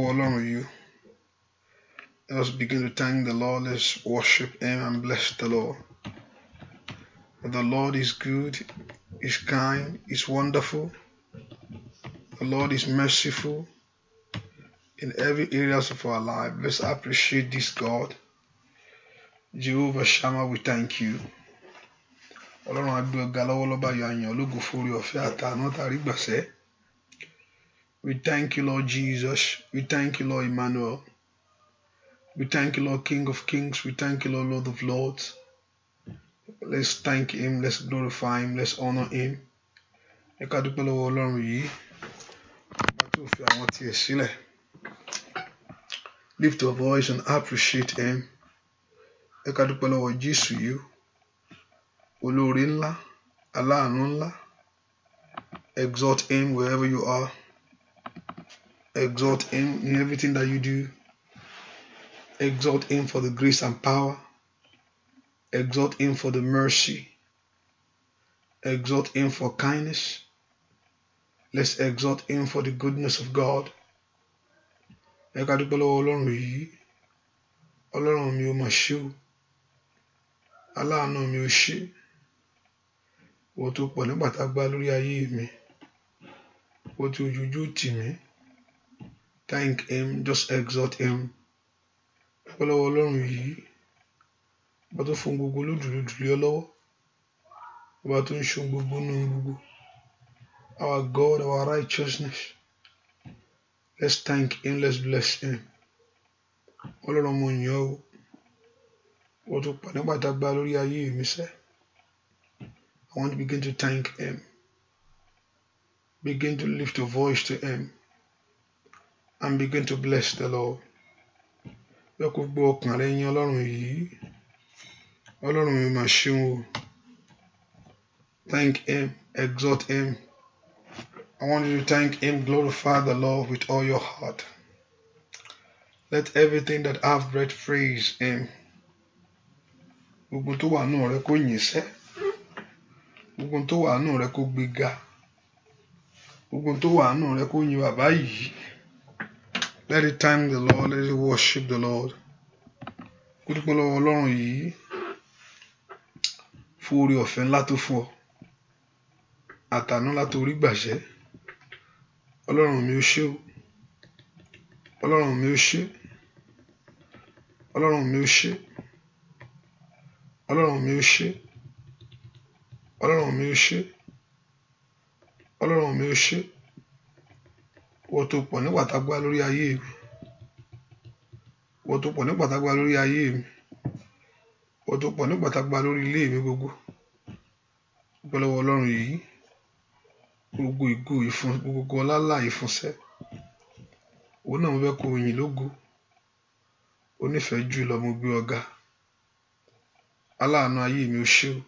Ọlọ́run you. Let us begin to thank the Lord. Let's worship Him and bless the Lord. The Lord is good, is kind, is wonderful. The Lord is merciful in every areas of our life. Let's appreciate this God. Jehovah Shammah, we thank you. Ọlọ́run agbé ọ̀gá lọ́wọ́lọ́ba yọ àyàn ológo fúri ọ̀fẹ́ àtàánú tàrí gbàsẹ́. We thank you, Lord Jesus. We thank you, Lord Emmanuel. We thank you, Lord King of Kings. We thank you, Lord Lord of Lords. Let's thank Him. Let's glorify Him. Let's honor Him. Ẹ ká dúpẹ́ lọ́wọ́ Ọlọ́run yìí. Bá tó fi àwọn tiẹ̀ sílẹ̀. Lift your voice and appreciate Him. Ẹ ká dúpẹ́ lọ́wọ́ Jésù yìí. Olóore ńlá, aláàánú ńlá. Exalt Him wherever you are. Exalt Him in everything that you do. Exalt Him for the grace and power. Exalt Him for the mercy. Exalt Him for kindness. Let's exalt Him for the goodness of God. Ẹ ká dúpẹ́ lọ́wọ́ Ọlọ́run yìí. Ọlọ́run mi ò mà ṣe o. Aláàánú mi ò ṣe. Wọ́n tó pọ̀ nígbà tá a gbá lórí ayé mi. Wọ́n tó ojú tì mí. Thank Him. Just exalt Him. Dúpẹ́ lọ́wọ́ Ọlọ́run yìí. Ọba tó fún gbogbo lódùlódù lé ọ lọ́wọ́. Ọba tó ń ṣe gbogbo nínú gbogbo. Our God, our righteousness. Let's thank Him. Let's bless Him. Ọlọ́run mo yàn ọ́. Wọ́n tó pọ̀ nígbà tá a gbá lórí ayé mi sẹ́. I want to begin to thank Him. Begin to lift your voice to Him. And begin to bless the Lord. Bẹ́ẹ̀ kó gbọ́ ọkàn rẹ yìn Ọlọ́run yìí. Ọlọ́run mi mà ṣeun o. Thank Him. Exalt Him. I want you to thank Him. Glorify the Lord with all your heart. Let everything that have breath praise Him. Gbogbo tó wà nínú rẹ kó yìn sẹ́. Gbogbo tó wà nínú rẹ kó gbéga. Gbogbo tó wà nínú rẹ kó yìn bàbá yìí. Let it thank the Lord. Let it worship the Lord. Kó dúpẹ́ lọ́wọ́ Ọlọ́run yìí. Fún oore ọ̀fẹ́ ńlá tó fún ọ. Àtàánú ńlá tó rí gbàṣẹ́. Ọlọ́run mi ò ṣe o. Ọlọ́run mi ò ṣe. Ọlọ́run mi ò ṣe. Ọlọ́run mi ò ṣe. Ọlọ́run mi ò ṣe. Ọlọ́run mi ò ṣe. Wọ́n tó pọ̀ nígbà tá a gbá lórí ayé mi. Wọ́n tó pọ̀ nígbà tá a gbá lórí ayé mi. Wọ́n tó pọ̀ nígbà tá a gbá lórí ilé mi gbogbo. Dúpẹ́ lọ́wọ́ Ọlọ́run yìí. Gbogbo ìgò ìfún, gbogbo ọlá ìfúnṣẹ́. Òun náà mo fẹ́ kó yìn lógo. Onífẹ̀ẹ́ jù lọ mo gbé ọ̀gá. Aláàánú ayé mi ò ṣe o.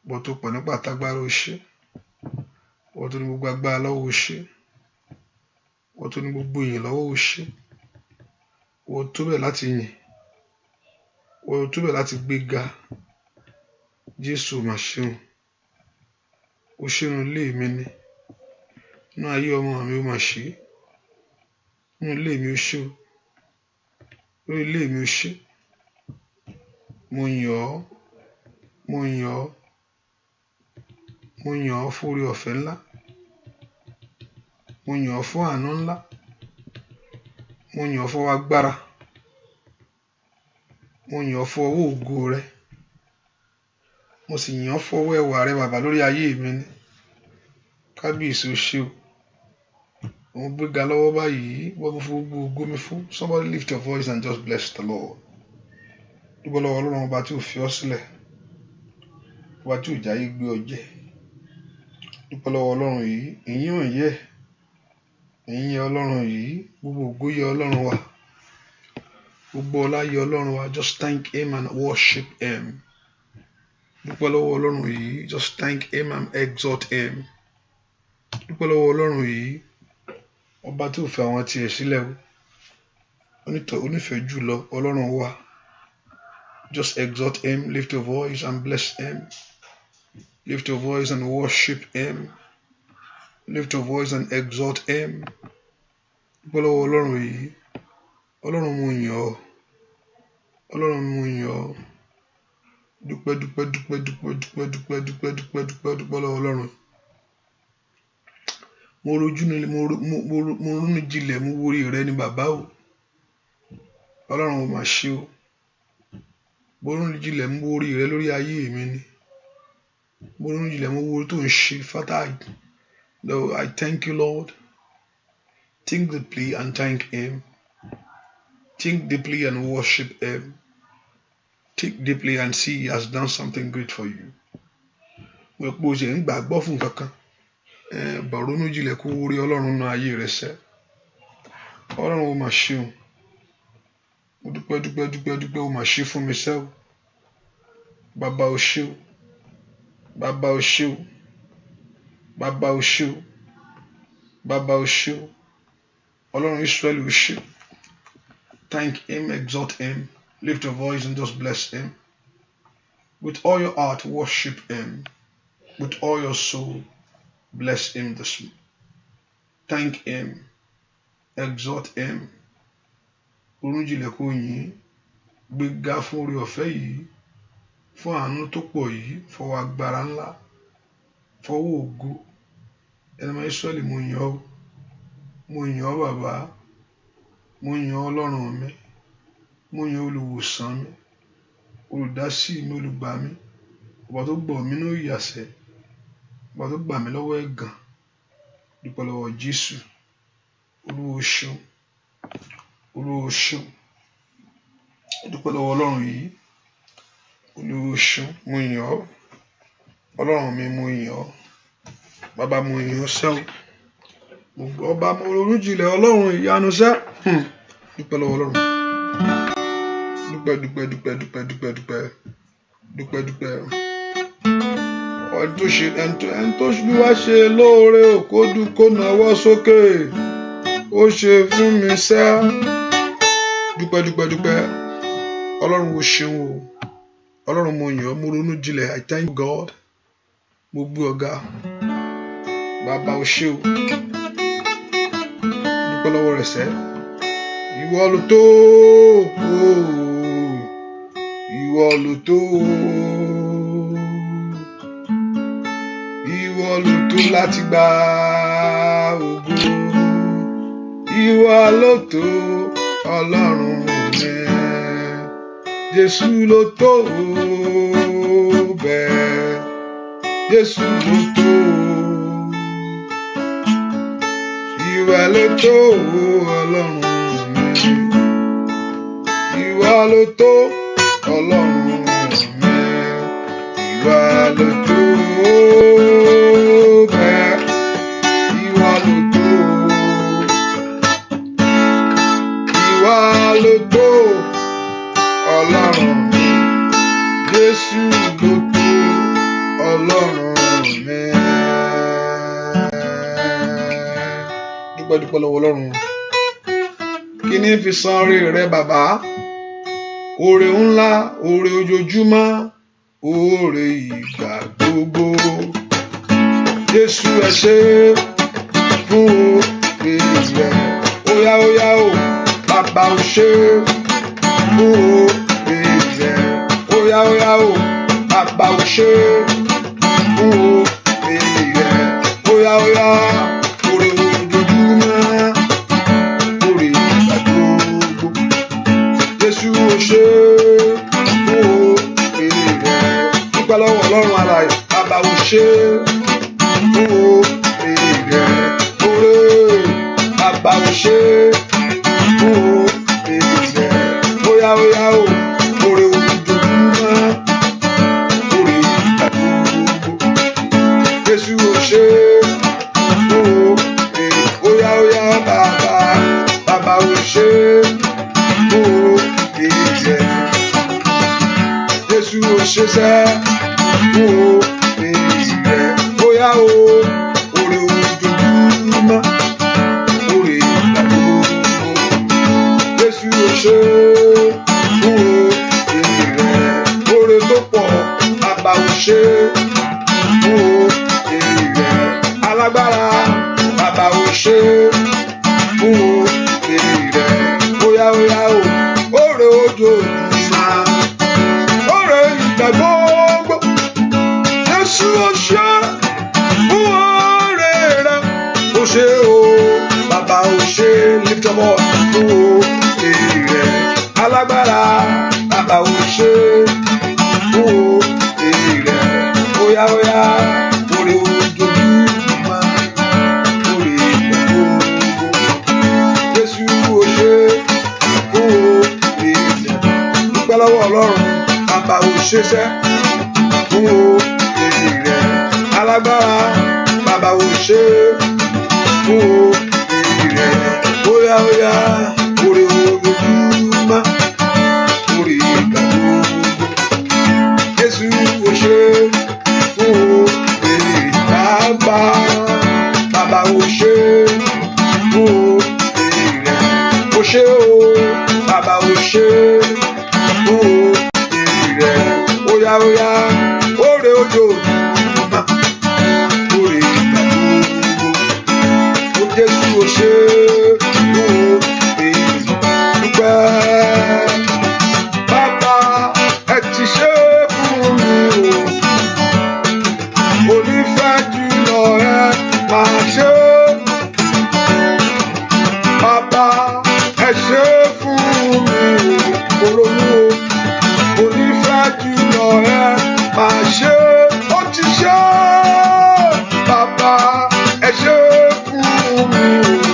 Wọ́n tó pọ̀ nígbà tá a gbá ló ṣe. Wọ́n tó ní gbogbo agbára lọ́wọ́ ó ṣe. Wọ́n tó ní gbogbo ìyìn lọ́wọ́ ó ṣe. Wọ́n tó bẹ̀ láti yìn. Wọ́n tó bẹ̀ láti gbéga. Jésù mà ṣeun. Ó ṣeun ilé mi ni. Inú ayé ọmọ mi ó mà ṣe. Inú ilé mi ó ṣe o. Lórí ilé mi ó ṣe. Mo yàn ọ́. Mo yàn ọ́. Mo yàn ọ́ fún oore ọ̀fẹ́ ńlá. Mo yàn ọ́ fún àánú ńlá. Mo yàn ọ́ fún agbára. Mo yàn ọ́ fún ọwọ́ ògo rẹ. Mo sì yàn ọ́ fún ọwọ́ ẹwà rẹ bàbá lórí ayé mi ni. Kábíyèsí ó ṣe o. Mo gbéga lọ́wọ́ báyìí. Wọ́n fún gbogbo ògo mi fún. Somebody lift your voice and just bless the Lord. Dúpẹ́ lọ́wọ́ Ọlọ́run ọba tí ò fi ọ́ sílẹ̀. Ọba tí ò jáyé gbé ọ jẹ. Dúpẹ́ lọ́wọ́ Ọlọ́run yìí. Ìyìn ò yẹ. Ìyìn yẹ Ọlọ́run yìí. Gbogbo ògo yẹ Ọlọ́run wa. Gbogbo ọlá yẹ Ọlọ́run wa. Just thank Him and worship Him. Dúpẹ́ lọ́wọ́ Ọlọ́run yìí. Just thank Him and exalt Him. Dúpẹ́ lọ́wọ́ Ọlọ́run yìí. Ọba tí ò fi àwọn tiẹ̀ sílẹ̀ o. Onífẹ̀ẹ́ jù lọ Ọlọ́run wa. Just exalt Him. Lift your voice and bless Him. Lift your voice and worship Him. Lift your voice and exalt Him. dúpẹ́ lọ́wọ́ Ọlọ́run yìí. Ọlọ́run mo yìn ọ́. Ọlọ́run mo yìn ọ́. Dúpẹ́ lọ́wọ́ Ọlọ́run. Mo ronú jinlẹ̀, mo wo orí rẹ ní bàbá o. Ọlọ́run ò mà ṣe o. Mo ronú jinlẹ̀, mo wo orí rẹ lórí ayé mi ni. Mo ronú jinlẹ̀, mo wo orí tó ń ṣe. Father, I thank you, Lord. Think deeply and thank Him. Think deeply and worship Him. Think deeply and see He has done something great for you. Mo pò ṣe ń gbàgbọ́ fún kankan. Bá ronú jinlẹ̀ kó wo orí Ọlọ́run náà ayé rẹ sẹ́. Ọlọ́run ò mà ṣe o. Mo dúpẹ́ ó mà ṣe fún mi sẹ́ o. Bàbá o ṣé o. Bàbá o ṣé o. Bàbá o ṣé o. Bàbá o ṣé o. Ọlọ́run Israẹli o ṣé. Thank Him, exalt Him, lift your voice and just bless Him. With all your heart, worship Him. With all your soul, bless Him this morning. Thank Him, exalt Him. Ronú jinlẹ̀ kó yìn, gbéga fún oore ọ̀fẹ́ yìí, fún àánú tó pọ̀ yìí, fọwọ́ agbára ńlá, fọwọ́ ògo. Ẹnìmọ̀ Ísírẹ́lì mo yìn ọ́, mo yìn ọ́ bàbá, mo yìn ọ́ Ọlọ́run mi, mo yìn ọ́ olùwòsàn mi, olùdásí mi, olùgbà mi, ọba tó gbọ́ mi nínú ìyàsẹ́, ọba tó gbà mí lọ́wọ́ ẹ̀gàn. Dúpẹ́ lọ́wọ́ Jésù. Olúwa o ṣeun. Olúwa o ṣeun. Dúpẹ́ lọ́wọ́ Ọlọ́run yìí. Olúwa o ṣeun. Mo yìn ọ́. Ọlọ́run mi mo yìn ọ́. Bàbá mo yìn ọ́ sẹ́ o. Ọba mo ronú jinlẹ̀ Ọlọ́run ìyanu sẹ́. Dúpẹ́ lọ́wọ́ Ọlọ́run. Dúpẹ́. Ẹni tó ṣubú wá ṣe lóore o, kó nawọ́ sókè. Ó ṣe fún mi sẹ́. Dúpẹ́. Ọlọ́run o ṣeun o. Ọlọ́run mo yìn ọ́, mo ronú jinlẹ̀. I thank God. Mo gbé ọ̀gá. Bàbá o ṣé o. Dúpẹ́ lọ́wọ́ rẹ̀ sẹ́. Ìwọ ló tó. Ìwọ ló tó. Ìwọ ló tó láti gba ògo. Ìwọ ló tó Ọlọ́run mi. Jésù ló tó bẹ́ẹ̀. Jésù ló tó. Ìwọ ló tó Ọlọ́run mi. Ìwọ ló tó Ọlọ́run mi. Ìwọ ló tó bẹ́ẹ̀. Ìwọ ló tó. Ìwọ ló tó Ọlọ́run mi. Jésù ló tó Ọlọ́run mi. Dúpẹ́ lọ́wọ́ Ọlọ́run. Kí ni fi san oore rẹ bàbá? Oore ńlá, oore ojoojúmọ́, oore ìgbà gbogbo. Jésù ẹ ṣé fún oore rẹ. Óyá o, bàbá o ṣé fún oore rẹ. Óyá o, bàbá o ṣé fún oore rẹ. Óyá oore ojoojúmọ́, oore ìgbà gbogbo. Jésù o ṣé fún oore rẹ. Dúpẹ́ lọ́wọ́ Ọlọ́run alààyè. Bàbá o ṣé fún oore rẹ. Bàbá o ṣé fún oore rẹ. Óyá o, oore ojoojúmọ́, oore ìgbà gbogbo. Jésù o ṣé fún oore. Óyá bàbá o ṣé fún oore rẹ. Jésù o ṣé sẹ́ fún oore rẹ. Óyá o, oore ojoojúmọ́, oore ìgbà gbogbo. Jésù o ṣé fún oore rẹ. Oore tó pọ̀, bàbá o ṣé fún oore rẹ. Alágbára, bàbá o ṣé fún oore lift your voice. Fún oore rẹ̀ alágbára bàbá ò ṣe. Fún oore rẹ̀ óyá óyá oore ojoojúmọ́ oore ìgbà gbogbo. Jésù ò ṣe. Fún oore rẹ̀ dúpẹ́ lọ́wọ́ Ọlọ́run bàbá ò ṣeṣẹ́. Fún oore rẹ̀ alágbára bàbá ò ṣe. Fún oore rẹ̀ óyá óyá oore ojoojúmọ́ oore ìgbà gbogbo. Jésù ò ṣe. Fún oore bàbá bàbá ò ṣe. Fún oore rẹ̀ ò ṣe o bàbá ò ṣe. Fún oore rẹ̀ óyá óyá oore ojoojúmọ́ oore ìgbà gbogbo. Ó Jésù ò ṣe. Fún oore dúpẹ́ bàbá ẹ ti ṣe fún mi o. Mo nífẹ̀ẹ́ jùlọ ẹ máa ṣe. Bàbá ẹ ṣe fún mi o. Mo ronú o. Mo nífẹ̀ẹ́ jùlọ ẹ máa ṣe. Ó ti ṣe. Bàbá ẹ ṣe fún mi o.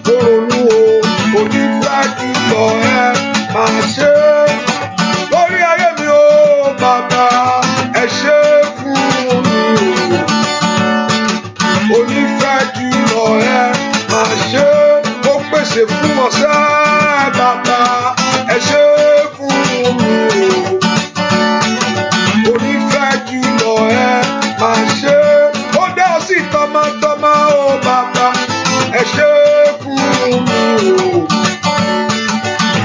Mo ronú o. Mo nífẹ̀ẹ́ jùlọ ẹ máa ṣe. Lórí ayé mi o bàbá ẹ ṣe fún mi o. Mo nífẹ̀ẹ́ jùlọ ẹ máa ṣe. Ó pèsè fún ọ̀sẹ̀ bàbá ẹ ṣe fún mi o. Mo nífẹ̀ẹ́ jùlọ ẹ máa ṣe. Ó dá ọ sí tọmọtọmọ o bàbá ẹ ṣe fún mi o.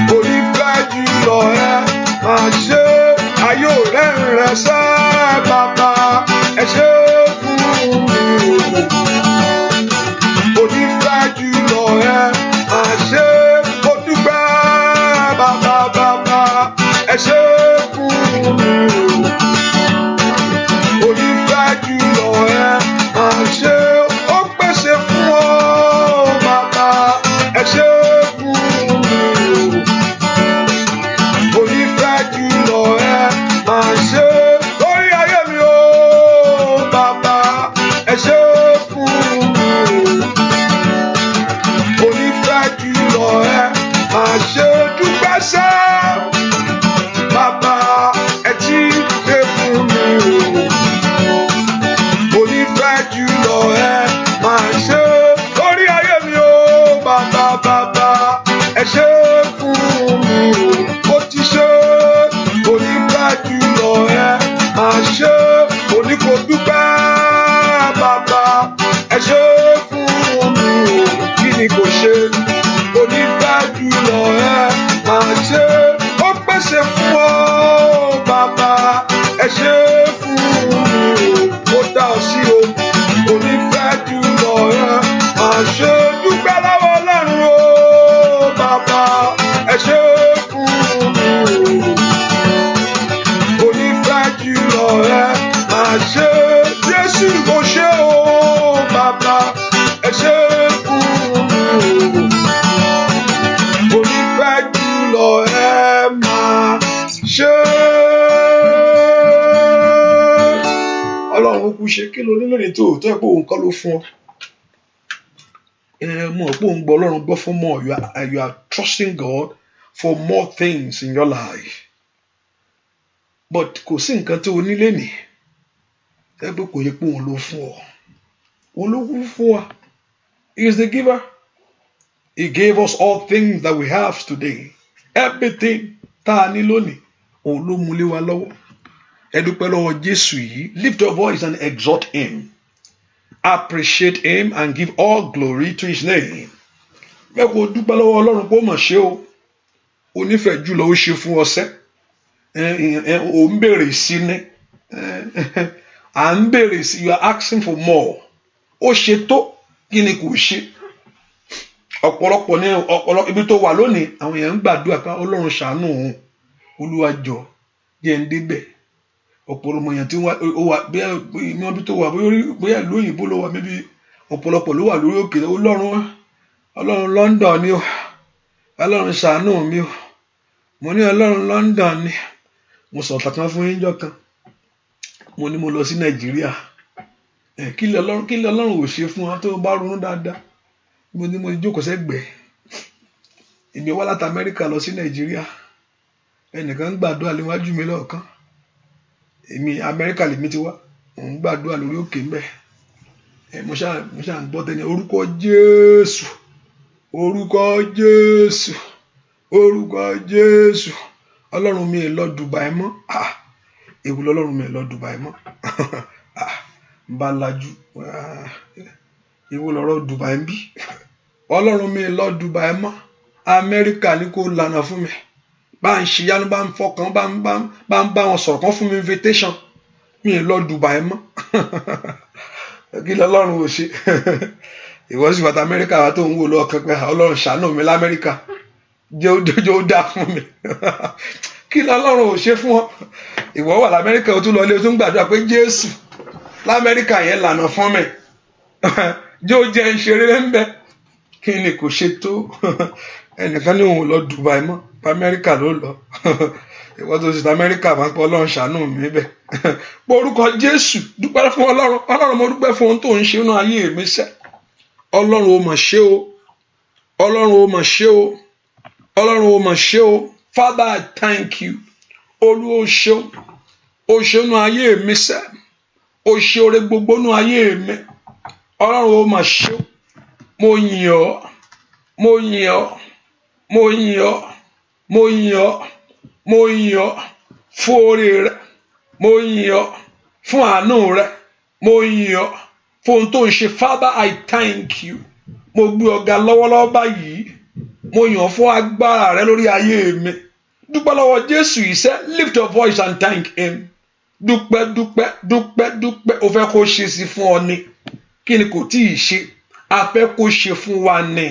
Mo nífẹ̀ẹ́ jùlọ ẹ máa ṣe. Ayé ò rẹ́rìn rẹ̀ sẹ́ bàbá ẹ ṣe fún mi o. Mo nífẹ̀ẹ́ jùlọ ẹ máa ṣe. Mo dúpẹ́ bàbá bàbá ẹ ṣe fún mi o. Mo nífẹ̀ẹ́ jùlọ ẹ máa ṣe. Ó pèsè fún ọ bàbá ẹ ṣe fún mi o. Mo nífẹ̀ẹ́ jùlọ ẹ máa ṣe. Lórí ayé mi o bàbá ẹ ṣe fún mi o. Mo nífẹ̀ẹ́ jùlọ ẹ máa ṣe. Dúpẹ́ sẹ́ bàbá ẹ ti ṣe fún mi o. Mo nífẹ̀ẹ́ jùlọ ẹ máa ṣe. Lórí ayé mi o bàbá bàbá ẹ ṣe fún mi o. Ó ti ṣe. Mo nífẹ̀ẹ́ jùlọ ẹ máa ṣe. Mo ní kó dúpẹ́ bàbá ẹ ṣe fún mi o. Kí ni kò ṣe? Mo nífẹ̀ẹ́ jùlọ ẹ máa ṣe. Ó pèsè fún ọ bàbá ẹ ṣe fún mi o. Ó dá ọ sí o. Mo nífẹ̀ẹ́ jùlọ ẹ máa ṣe. Dúpẹ́ lọ́wọ́ Ọlọ́run o bàbá ẹ ṣe fún mi o. Mo nífẹ̀ẹ́ jùlọ ẹ máa ṣe. Jésù mo ṣe o bàbá ẹ ṣe fún mi o. Mo nífẹ̀ẹ́ jùlọ ẹ máa ṣe. Ọlọ́run ó kú ṣe kí ló nílò ní tòótọ́ ẹ̀ pé òun kọ́ ló fún ọ. Mo rò pé òun gbọ́ Ọlọ́run gbọ́ fún more. You are trusting God for more things in your life. But kò sí nǹkan tí o nílé ní. Ẹ pé kò yẹ pé òun ló fún ọ. Òun ló kú fún wa. He is the giver. He gave us all things that we have today. Everything tá a ní lónìí, òun ló mú lé wa lọ́wọ́. Ẹ dúpẹ́ lọ́wọ́ Jésù yìí. Lift your voice and exalt him. Appreciate him and give all glory to his name. Bẹ́ẹ̀ kò dúpẹ́ lọ́wọ́ Ọlọ́run pé ó mọ̀ ṣe o. Onífẹ̀ẹ́ jùlọ ó ṣe fún ọsẹ́. Ò ń béèrè sí ni. À ń béèrè sí. You are asking for more. Ó ṣe tó kí ni kò ṣe. Ọ̀pọ̀lọpọ̀ ní ibi tó wà lónìí àwọn èèyàn ń gbàdúrà pé Ọlọ́run ṣàánú òun. Olúwa jọ̀ọ́ jẹ́ ń débẹ̀. Ọ̀pọ̀lọpọ̀ èèyàn tí ó wà bí tó wà bóyá ìlú òyìnbó ló wà níbi ọ̀pọ̀lọpọ̀ ló wà lórí òkè Ọlọ́run Ọlọ́run London ni o, Ọlọ́run ṣàánú mi o, mo ní Ọlọ́run London ni. Mo sọ tàkan fún yín jọ́ kan, mo ní mo lọ sí Nàìjíríà, kí lẹ Ọlọ́run ò ṣe fún wa tó bá ronú dáadáa. Mo ní mo jókòó sẹ́gbẹ̀ẹ́, èmi wá láti Amẹ́ríkà lọ sí Nàìjíríà, ẹnìkan ń gbàdúrà níwájú mi lọ́ọ̀kan, èmi Amẹ́ríkà lèmi ti wá, òun gbàdúrà lórí òkè ńbẹ̀, mo ṣáà ń gbọ́ tẹ́ni orúkọ Jésù, orúkọ Jésù, orúkọ Jésù. Ọlọ́run mi lọ Dubai mọ́, èwo lọ́lọ́run mi lọ Dubai mọ́. Bá lajú, èwo lọ́rọ̀ Dubai ń bí. Ọlọ́run mi lọ Dubai mọ́, Amẹ́ríkà ní kó lànà fún mi, bá ń ṣìyanu, bá ń fọkàn, bá ń bá wọn sọ̀rọ̀ kan fún mi invitation, mi lọ Dubai mọ́. Kí lọ́lọ́run ò ṣe. Ìwọ sì wà tí Amẹ́ríkà wà tó ń wò lọ́ọ̀kan pé Ọlọ́run ṣàánú mi l'Amẹ́ríkà, jẹ́ ó dá fún mi. Kí lọ́lọ́run ò ṣe fún ọ. Ìwọ wà l'Amẹ́ríkà ó tún lọ ilé ó tún gbàdúrà pé Jésù l'Amẹ́ríkà yẹn lànà fún mi, jẹ́ ó jẹ́ ìṣeré ń bẹ. Kí ni kò ṣe tó. Ẹnìkan ní òun lọ Dubai mọ́, Amẹ́ríkà ló lọ. Ìwọ tó sì Amẹ́ríkà máa ń pọ Ọlọ́run ṣàánú mi bẹ́ẹ̀. Pé orúkọ Jésù, dúpẹ́ fún Ọlọ́run. Ọlọ́run mo dúpẹ́ fún ohun tó ń ṣe nínú ayé mi sẹ́. Ọlọ́run ó mà ṣe o, Ọlọ́run ó mà ṣe o, Ọlọ́run ó mà ṣe o. Father, I thank you. Olúwa ó ṣeun, ó ṣe nínú ayé mi sẹ́. Ó ṣe oore gbogbo nínú ayé mi. Ọlọ́run ó mà ṣe o. Mo yìn ọ́, mo yìn ọ́, mo yìn ọ́, mo yìn ọ́, mo yìn ọ́ fún oore rẹ, mo yìn ọ́ fún àánú rẹ, mo yìn ọ́ fún ohun tó ń ṣe. Father, I thank you. Mo gbé ọ̀gá lọ́wọ́lọ́wọ́ báyìí, mo yìn ọ́ fún agbára rẹ lórí ayé mi. Dúpẹ́ lọ́wọ́ Jésù yìí sẹ́, lift your voice and thank him. Dúpẹ́, dúpẹ́, dúpẹ́, dúpẹ́. O fẹ́ kó ṣe sí fún ọ ni, kí ni kò tíì ṣe. A fẹ́ kó ṣe fún wa ni,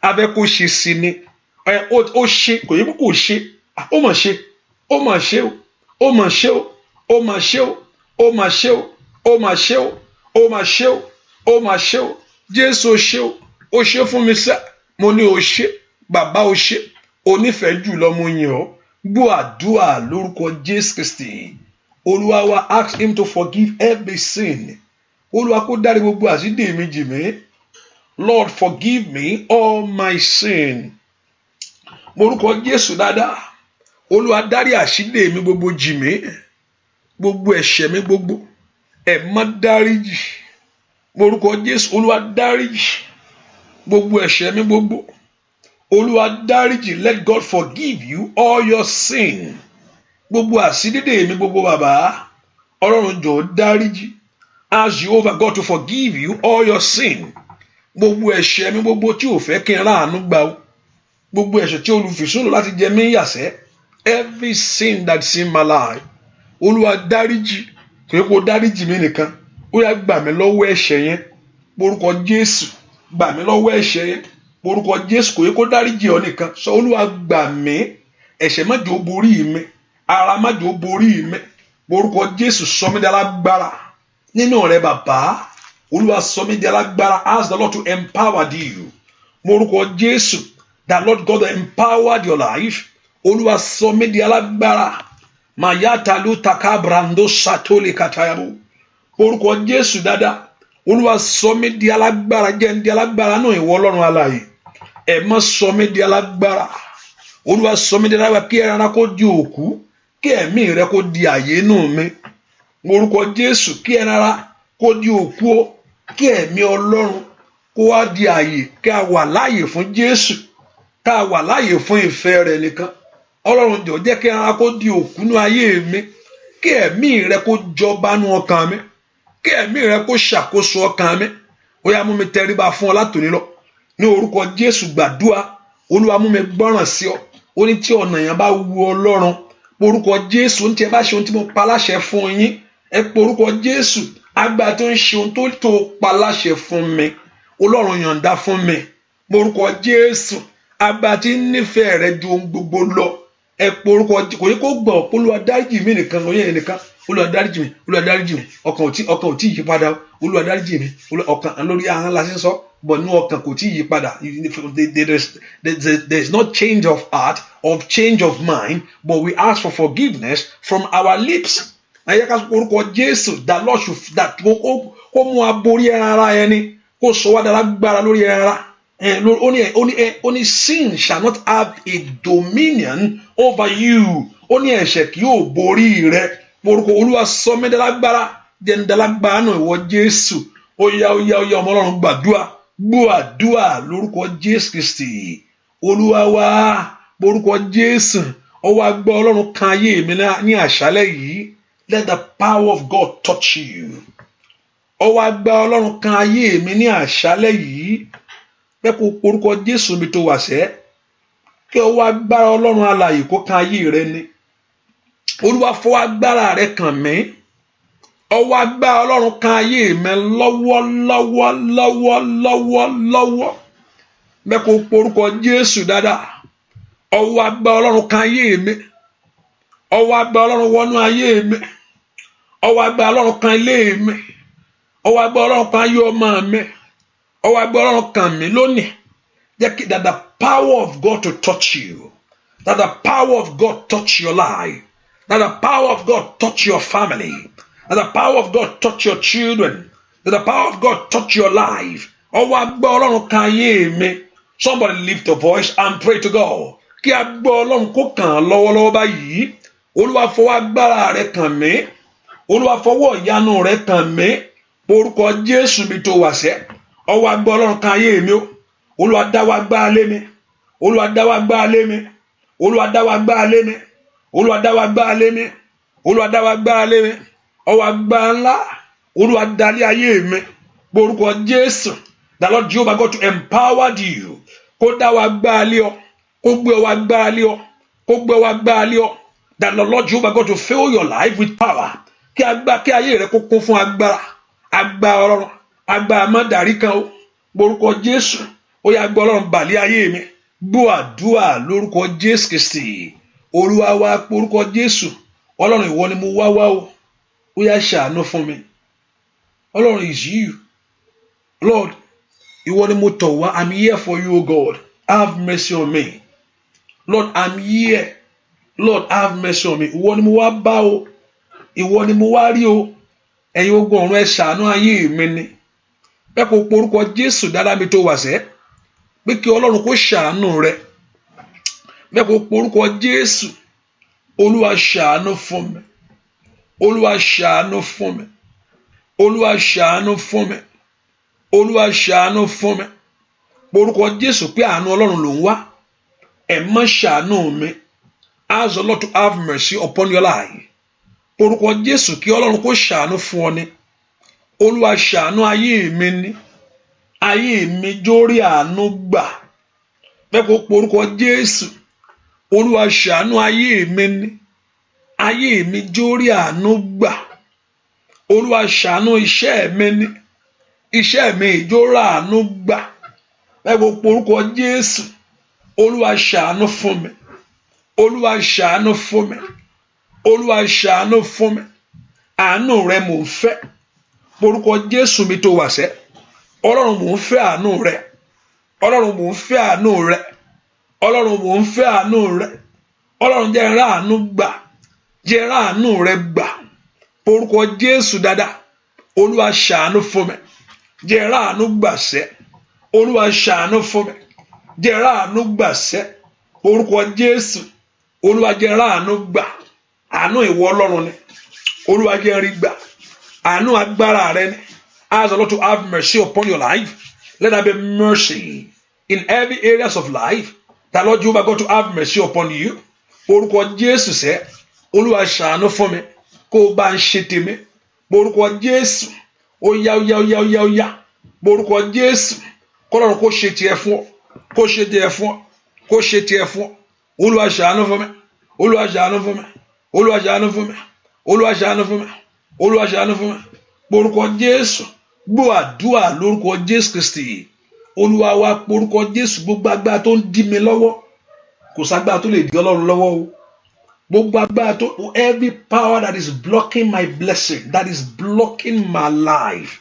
a fẹ́ kó ṣe sí ni. Ó ṣe, kò yẹ kó ṣe, ó mà ṣe, ó mà ṣe o, ó mà ṣe o, ó mà ṣe o, ó mà ṣe o, ó mà ṣe o, ó mà ṣe o, ó mà ṣe o. Jésù ó ṣe o, ó ṣe fún mi sẹ́. Mo ní ó ṣe, bàbá ó ṣe, onífẹ̀ẹ́ jùlọ mo yìn ọ́. Gbọ́ àdúrà lórúkọ Jésù Kristi. Olúwa wa, ask him to forgive every sin. Olúwa kó dárí gbogbo àṣìdè mi jì mí. Lord, forgive me all my sin. Morúkọ Jésù dáadáa. Olúwa dárí àṣìdè mi gbogbo jì mí. Gbogbo ẹ̀ṣẹ̀ mi gbogbo, ẹ má dáríjì. Morúkọ Jésù, Olúwa dáríjì. Gbogbo ẹ̀ṣẹ̀ mi gbogbo, Olúwa dáríjì. Let God forgive you all your sin. Gbogbo àṣìdè mi gbogbo bàbá, Ọlọ́run jọ̀ọ́ dáríjì. Ask Jehovah God to forgive you all your sin. Gbogbo ẹ̀ṣẹ̀ mi gbogbo tí ò fẹ́ kí n ráàánú gbà o. Gbogbo ẹ̀ṣẹ̀ tí olùfisùn lò láti jẹ mí yàsẹ́. Every sin that's in my life, Olúwa dáríjì. Kò yẹ kó dáríjì mí nìkan, ó yá gbà mí lọ́wọ́ ẹ̀ṣẹ̀ yẹn. Orúkọ Jésù, gbà mí lọ́wọ́ ẹ̀ṣẹ̀ yẹn. Orúkọ Jésù, kò yẹ kó dáríjì ọ nìkan. Sọ Olúwa gbà mí, ẹ̀ṣẹ̀ má jẹ́ ó borí mi, ara má jẹ́ ó borí mi. Orúkọ Jésù, sọ mí di alágbára nínú rẹ bàbá. Olúwa sọ mí di alágbára. Ask the Lord to empower you. Orúkọ Jésù, that Lord God empowered your life. Olúwa sọ mí di alágbára. Mayata lu takabrando satoli katayabu. Orúkọ Jésù dáadáa. Olúwa sọ mí di alágbára, jẹ́ n di alágbára náà ìwọ Ọlọ́run alààyè. Ẹ má sọ mí di alágbára. Olúwa sọ mí di alágbára, kí ẹran kó di òkú, kí ẹ̀mí rẹ kó di ààyè inú mi. Orúkọ Jésù, kí ẹran kó di òkú o, kí ẹ̀mí Ọlọ́run kó wá di ààyè, kí a wà láàyè fún Jésù, ká wà láàyè fún ìfẹ́ rẹ̀ nìkan. Ọlọ́run jọ̀ọ́ jẹ́ kí ẹran kó di òkú ní ayé mi, kí ẹ̀mí rẹ kó jọba nú ọkàn mi, kí ẹ̀mí rẹ kó ṣàkóso ọkàn mi. Ó yá mú mi tẹríba fún ọ látòní lọ. Ní orúkọ Jésù gbàdúrà. Olúwa mú mi gbọ́ràn sí ọ. Ó ní tí ọ̀nà yẹn bá wu Ọlọ́run. Orúkọ Jésù, ní tí ẹ bá ṣe ohun tí mo pa láṣẹ fún yín, ẹ pe orúkọ Jésù. Agbára tó ń ṣe ohun tó pa láṣẹ fún mi, Ọlọ́run yọ̀ǹda fún mi. Orúkọ Jésù, agbára tí ń nífẹ̀ẹ́ rẹ ju ohun gbogbo lọ. Ẹ pe orúkọ, kò yẹ kó gbọ́ Olúwa dáríjì mí nìkan lóyè nìkan. Olúwa dáríjì mi, Olúwa dáríjì mi, ọkàn ò tí yí padà, Olúwa dáríjì mi, ọkàn lórí ahọ́n la ṣe ń sọ, but inú ọkàn kò tí yí padà. There is not change of heart or change of mind, but we ask for forgiveness from our lips. Ayé ká orúkọ Jésù, that Lord should that kó mú aborí ẹran ara ẹni, kó sọ wá dára gbára lórí ẹran ara. Only sin shall not have a dominion over you. Ó ní ẹ̀ṣẹ̀ kì yóò borí rẹ. Orúkọ Olúwa sọ mí dálágbára, jẹ́ ń dálágbára náà ìwọ Jésù. Ó yá ọmọ Ọlọ́run gbàdúrà, gbọ́ àdúrà lórúkọ Jésù Kristi. Olúwa wá, orúkọ Jésù, ọwọ́ agbá Ọlọ́run kan ayé mi ní àṣálẹ́ yìí. Let the power of God touch you. Ọwọ́ agbá Ọlọ́run kan ayé mi ní àṣálẹ́ yìí. Bẹ́ẹ̀ kó orúkọ Jésù mi tó wà sẹ́, kí ọwọ́ agbára Ọlọ́run alààyè kó kan ayé rẹ ni. Olúwa fọwọ́ agbára rẹ kàn mí. Ọwọ́ agbára Ọlọ́run kan ayé mi lọ́wọ́. Bẹ́ẹ̀ kó orúkọ Jésù dáadáa. Ọwọ́ agbára Ọlọ́run kan ayé mi. Ọwọ́ agbára Ọlọ́run wọnú ayé mi. Ọwọ́ agbára Ọlọ́run kan ilé mi. Ọwọ́ agbára Ọlọ́run kan ayé ọmọ mi. Ọwọ́ agbára Ọlọ́run kan mi lónìí. Jẹ́ kí that the power of God to touch you. That the power of God touch your life. That the power of God touch your family. That the power of God touch your children. That the power of God touch your life. Ọwọ́ agbára Ọlọ́run kan ayé mi. Somebody lift your voice and pray to God. Kí agbára Ọlọ́run kó kàn án lọ́wọ́lọ́wọ́ báyìí. Olúwa fọwọ́ agbára rẹ kàn mí. Olúwa fọwọ́ ìyanu rẹ kàn mí. Orúkọ Jésù mi tó wà sẹ́. Ọwọ́ agbára Ọlọ́run kan ayé mi o. Olúwa dáwọ́ agbára lé mi. Olúwa dáwọ́ agbára lé mi. Olúwa dáwọ́ agbára lé mi. Olúwa dáwọ́ agbára lé mi. Olúwa dáwọ́ agbára lé mi. Ọwọ́ agbára ńlá. Olúwa dálé ayé mi. Orúkọ Jésù. The Lord Jehovah God to empower you. Kó dáwọ́ agbára lé ọ. Kó gbé ọwọ́ agbára lé ọ. Kó gbé ọwọ́ agbára lé ọ. That the Lord Jehovah God to fill your life with power. Kí ayé rẹ kó kún fún agbára. Agbára Ọlọ́run. Agbára má dárí kan o. Orúkọ Jésù. Ó yá agbára Ọlọ́run bàlé ayé mi. Gbọ́ àdúrà lórúkọ Jésù Kristi. Olúwa wá orúkọ Jésù. Ọlọ́run ìwọ ni mo wá o. Ó yá ṣàánú fún mi. Ọlọ́run is you. Lord, ìwọ ni mo tọ̀ wá. I'm here for you, O God. Have mercy on me. Lord, I'm here. Lord, have mercy on me. Ìwọ ni mo wá bá o. Ìwọ ni mo wá rí o. Ẹ̀yin ogun ọ̀run ẹ ṣàánú ayé mi ni. Bẹ́ẹ̀ kó porúkọ Jésù dáadáa mi tó wà sẹ́. Pé kí Ọlọ́run kó ṣàánú rẹ. Bẹ́ẹ̀ kó porúkọ Jésù. Olúwa ṣàánú fún mi. Olúwa ṣàánú fún mi. Olúwa ṣàánú fún mi. Olúwa ṣàánú fún mi. Porúkọ Jésù pé àánú Ọlọ́run ló ń wá. Ẹ má ṣàánú mi. Ask the Lord to have mercy upon your life. Porúkọ Jésù kí Ọlọ́run kó ṣàánú fún ọ ni. Olúwa ṣàánú ayé mi ni. Ayé mi jórí àánú gbà. Bẹ́ẹ̀ kó porúkọ Jésù. Olúwa ṣàánú ayé mi ni. Ayé mi jórí àánú gbà. Olúwa ṣàánú iṣẹ́ mi ni. Iṣẹ́ mi ìjórí àánú gbà. Bẹ́ẹ̀ kó porúkọ Jésù. Olúwa ṣàánú fún mi. Olúwa ṣàánú fún mi. Olúwa ṣàánú fún mi. Àánú rẹ mò ń fẹ́. Porúkọ Jésù mi tó wà sẹ́. Ọlọ́run mò ń fẹ́ àánú rẹ. Ọlọ́run mò ń fẹ́ àánú rẹ. Ọlọ́run mò ń fẹ́ àánú rẹ. Ọlọ́run jẹ́ n rí àánú gbà. Jẹ́ n rí àánú rẹ gbà. Porúkọ Jésù dáadáa. Olúwa ṣàánú fún mi. Jẹ́ n rí àánú gbà sẹ́. Olúwa ṣàánú fún mi. Jẹ́ n rí àánú gbà sẹ́. Porúkọ Jésù. Olúwa jẹ́ n rí àánú gbà. Àánú ìwọ Ọlọ́run ni. Olúwa jẹ́ n rí gbà. Àánú agbára rẹ ni. Ask the Lord to have mercy upon your life. Let there be mercy in every areas of life. The Lord Jehovah God to have mercy upon you. Orúkọ Jésù sẹ́. Olúwa ṣàánú fún mi. Kó o bá ń ṣe tèmi. Orúkọ Jésù. Ó yá. Orúkọ Jésù. Kọ́lọ́run kó ṣe tiẹ̀ fún ọ. Kó ṣe tiẹ̀ fún ọ. Kó ṣe tiẹ̀ fún ọ. Olúwa ṣàánú fún mi. Olúwa ṣàánú fún mi. Olúwa ṣàánú fún mi. Olúwa ṣàánú fún mi. Olúwa ṣàánú fún mi. Orúkọ Jésù. Gbọ́ àdúrà lórúkọ Jésù Kristi. Olúwa wa orúkọ Jésù gbogbo agbára tó ń dí mi lọ́wọ́. Kò ságbára tó lè dí Ọlọ́run lọ́wọ́ o. Every power that is blocking my blessing, that is blocking my life.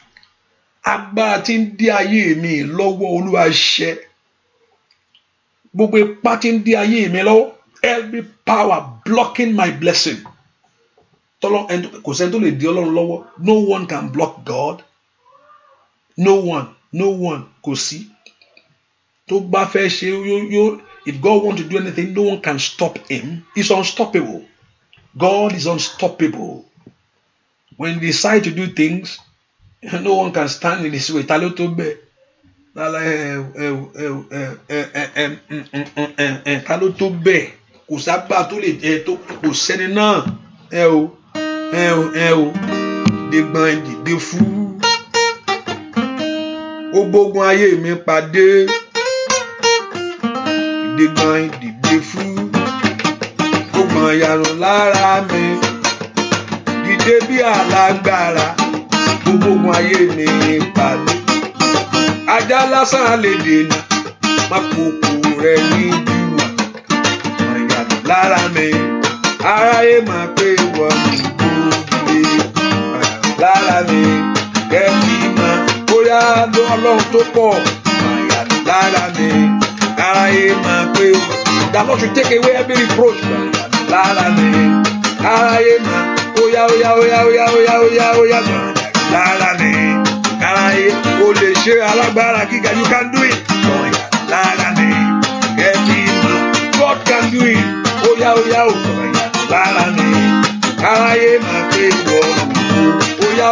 Agbára tí ń dí ayé mi lọ́wọ́ Olúwa ṣẹ́. Gbogbo ipá tí ń dí ayé mi lọ́wọ́. Every power blocking my blessing. Kò sẹ́ni tó lè dí Ọlọ́run lọ́wọ́. No one can block God. No one. Kò sí. Tó bá fẹ́ ṣe if God wants to do anything, no one can stop him. He's unstoppable. God is unstoppable. When he decides to do things, no one can stand in his way. Ta ló tó bẹ́ẹ̀? Ta ló tó bẹ́ẹ̀? Kò sábà tó lè jẹ́ tó kò sẹ́ni náà. Dègbọ́n dìde fún. Ó gbógun ayé mi pàdé. Dègbọ́n dìde fún. Ó gbọ̀n yàrá lára mi. Dìde bí alágbára. Ó gbógun ayé mi pàdé. Ajá lásán lè dènà. Má kókó rẹ̀ ní jùwà. Gbọ̀n yàrá lára mi. Aráyé máa pé wọ́n ní gbòógì. Lára mi. Kẹ́mi máa bóyá Ọlọ́run tó pọ̀. Gbọ̀n yàrá lára mi. Aráyé máa pé that Lord should take away every reproach. Lára mi. Aráyé máa óyá. Lára mi. Aráyé o lè ṣe alágbára gíga. You can do it. Lára mi. Kẹ́mi máa God can do it. Óyá. Lára mi. Aráyé máa pé óyá.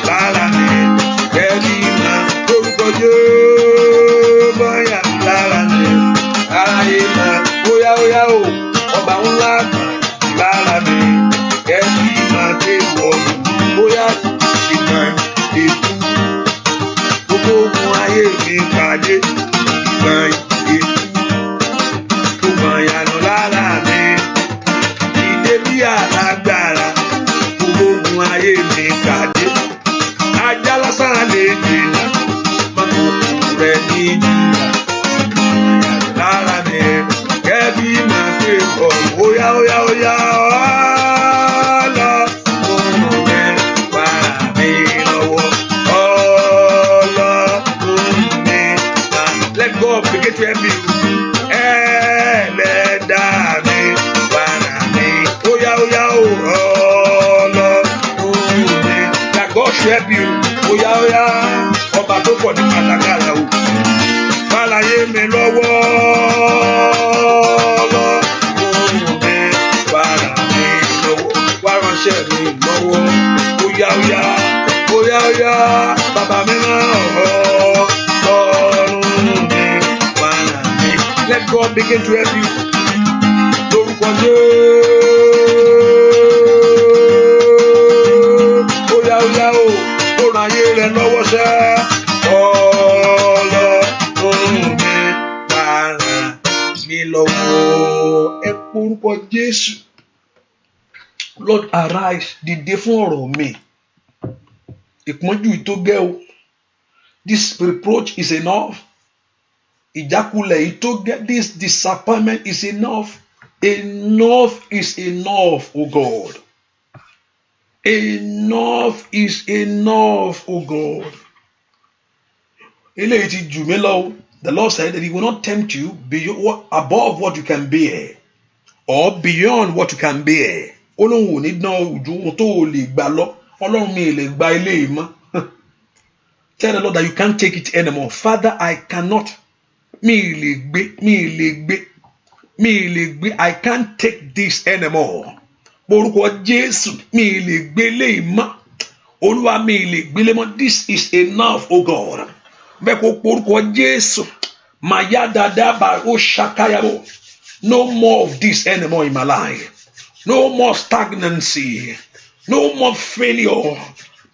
Lára mi. Kẹ́mi máa lórúkọ Jésù. Bọ́yà lára mi. Aráyé máa óyá. Ọba ńlá lára mi. Kẹ́mi máa pé bóyá ìgbọ̀n ètú. Gbogbo ogun ayé mi pàdé. Ìgbọ̀n ètú. Gbogbo ìyànà lára mi. Ìdè bí alágbára. Gbogbo ogun ayé mi pàdé. Ajá lásán lè dènà. Mọ́tò rẹ̀ ní jùlọ. Lára mi. Kẹ́bí máa pé óyá. Let God begin to help you. Ẹlẹ́dàá mi, para mi. Óyá. That God should help you. Óyá. Ọba tó pọ̀ ní kàtàkàrà o. Fàlàyé mi lọ́wọ́. Para mi lọ́wọ́. Wá ránṣẹ́ mi lọ́wọ́. Óyá. Bàbá mi rán ọ̀rọ̀. Let God begin to help you. Lórúkọ Jésù. Óyá o. Ó ràn ayé rẹ̀ lọ́wọ́ sẹ́. Ọlọ́run mi para mi lọ́wọ́. Ẹ porúkọ Jésù. Lord arise. Dìde fún ọ̀rọ̀ mi. Ìpọ́njú tó gẹ́ o. This reproach is enough. Ìjákulẹ̀ yìí tó get this disappointment is enough. Enough is enough, oh God. Enough is enough, oh God. Eléyìí ti jù mí lọ. The Lord said that He will not tempt you above what you can bear or beyond what you can bear. Ọlọ́run ò ní dán ojú ohun tó o lè gbà lọ. Ọlọ́run mi lè gba eléyìí mọ́. Tell the Lord that you can't take it anymore. Father, I cannot. Mi lè gbé. I can't take this anymore. Orúkọ Jésù, mi lè gbé léyìí mọ́. Olúwa mi lè gbé lé mọ́. This is enough, oh God. Bẹ́ẹ̀ kó orúkọ Jésù. Màyá dáadáa bá ó ṣàkáyàwó. No more of this anymore in my life. No more stagnancy. No more failure.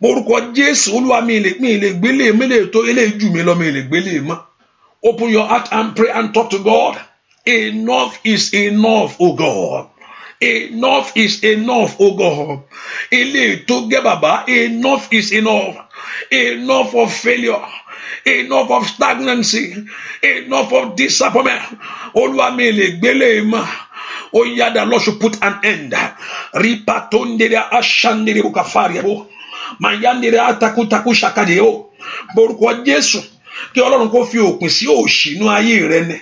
Orúkọ Jésù, Olúwa mi lè gbé léyìí tó eléyìí jù mí lọ mi lè gbé léyìí mọ́. Open your heart and pray and talk to God. Enough is enough, oh God. Enough is enough, oh God. Ilé tó gẹ́ bàbá, enough is enough. Enough of failure. Enough of stagnancy. Enough of disappointment. Olúwa mi lè gbélé mọ́. Oh yeah, the Lord should put an end. Ripatondere ashandere bukafaria. Mayandere atakutaku shakadeo. Borúkọ Jésù. Kí Ọlọ́run kó fi òpin sí òṣì inú ayé rẹ ni.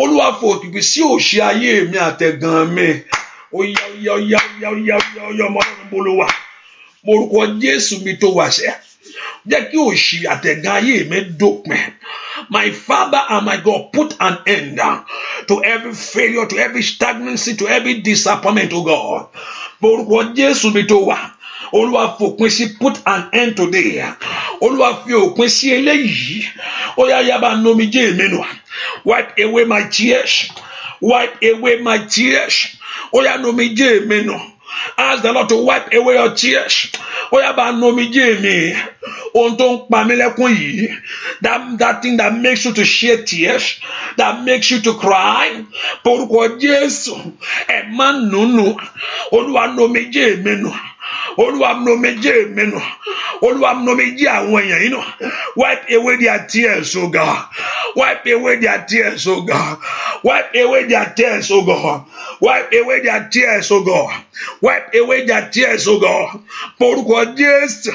Olúwa fi òpin sí òṣì ayé mi àtẹ̀gàn mi. Oya ọmọ Ọlọ́run bolówà. Borúkọ Jésù mi tó wà sẹ́. Jẹ́ kí òṣì àtẹ̀gàn ayé mi dópin. My Father and my God, put an end to every failure, to every stagnancy, to every disappointment, oh God. Borúkọ Jésù mi tó wà. Olúwa fòpin sí, put an end today. Olúwa fi òpin sí eléyìí. Oya yaba nomijé mi nù. Wipe away my tears. Wipe away my tears. Oya nomijé mi nù. Ask the Lord to wipe away your tears. Oya ba nomijé mi. Ohun tó ń pa mí lẹ́kún yìí. That thing that makes you to shed tears. That makes you to cry. Borúkọ Jésù. Ẹ má nùnù. Olúwa nomijé mi nù. Olúwa nomijé mi nù. Olúwa nomijé àwọn èèyàn yìí nù. Wipe away their tears, oh God. Wipe away their tears, oh God. Wipe away their tears, oh God. Wipe away their tears, oh God. Wipe away their tears, oh God. Borúkọ Jésù.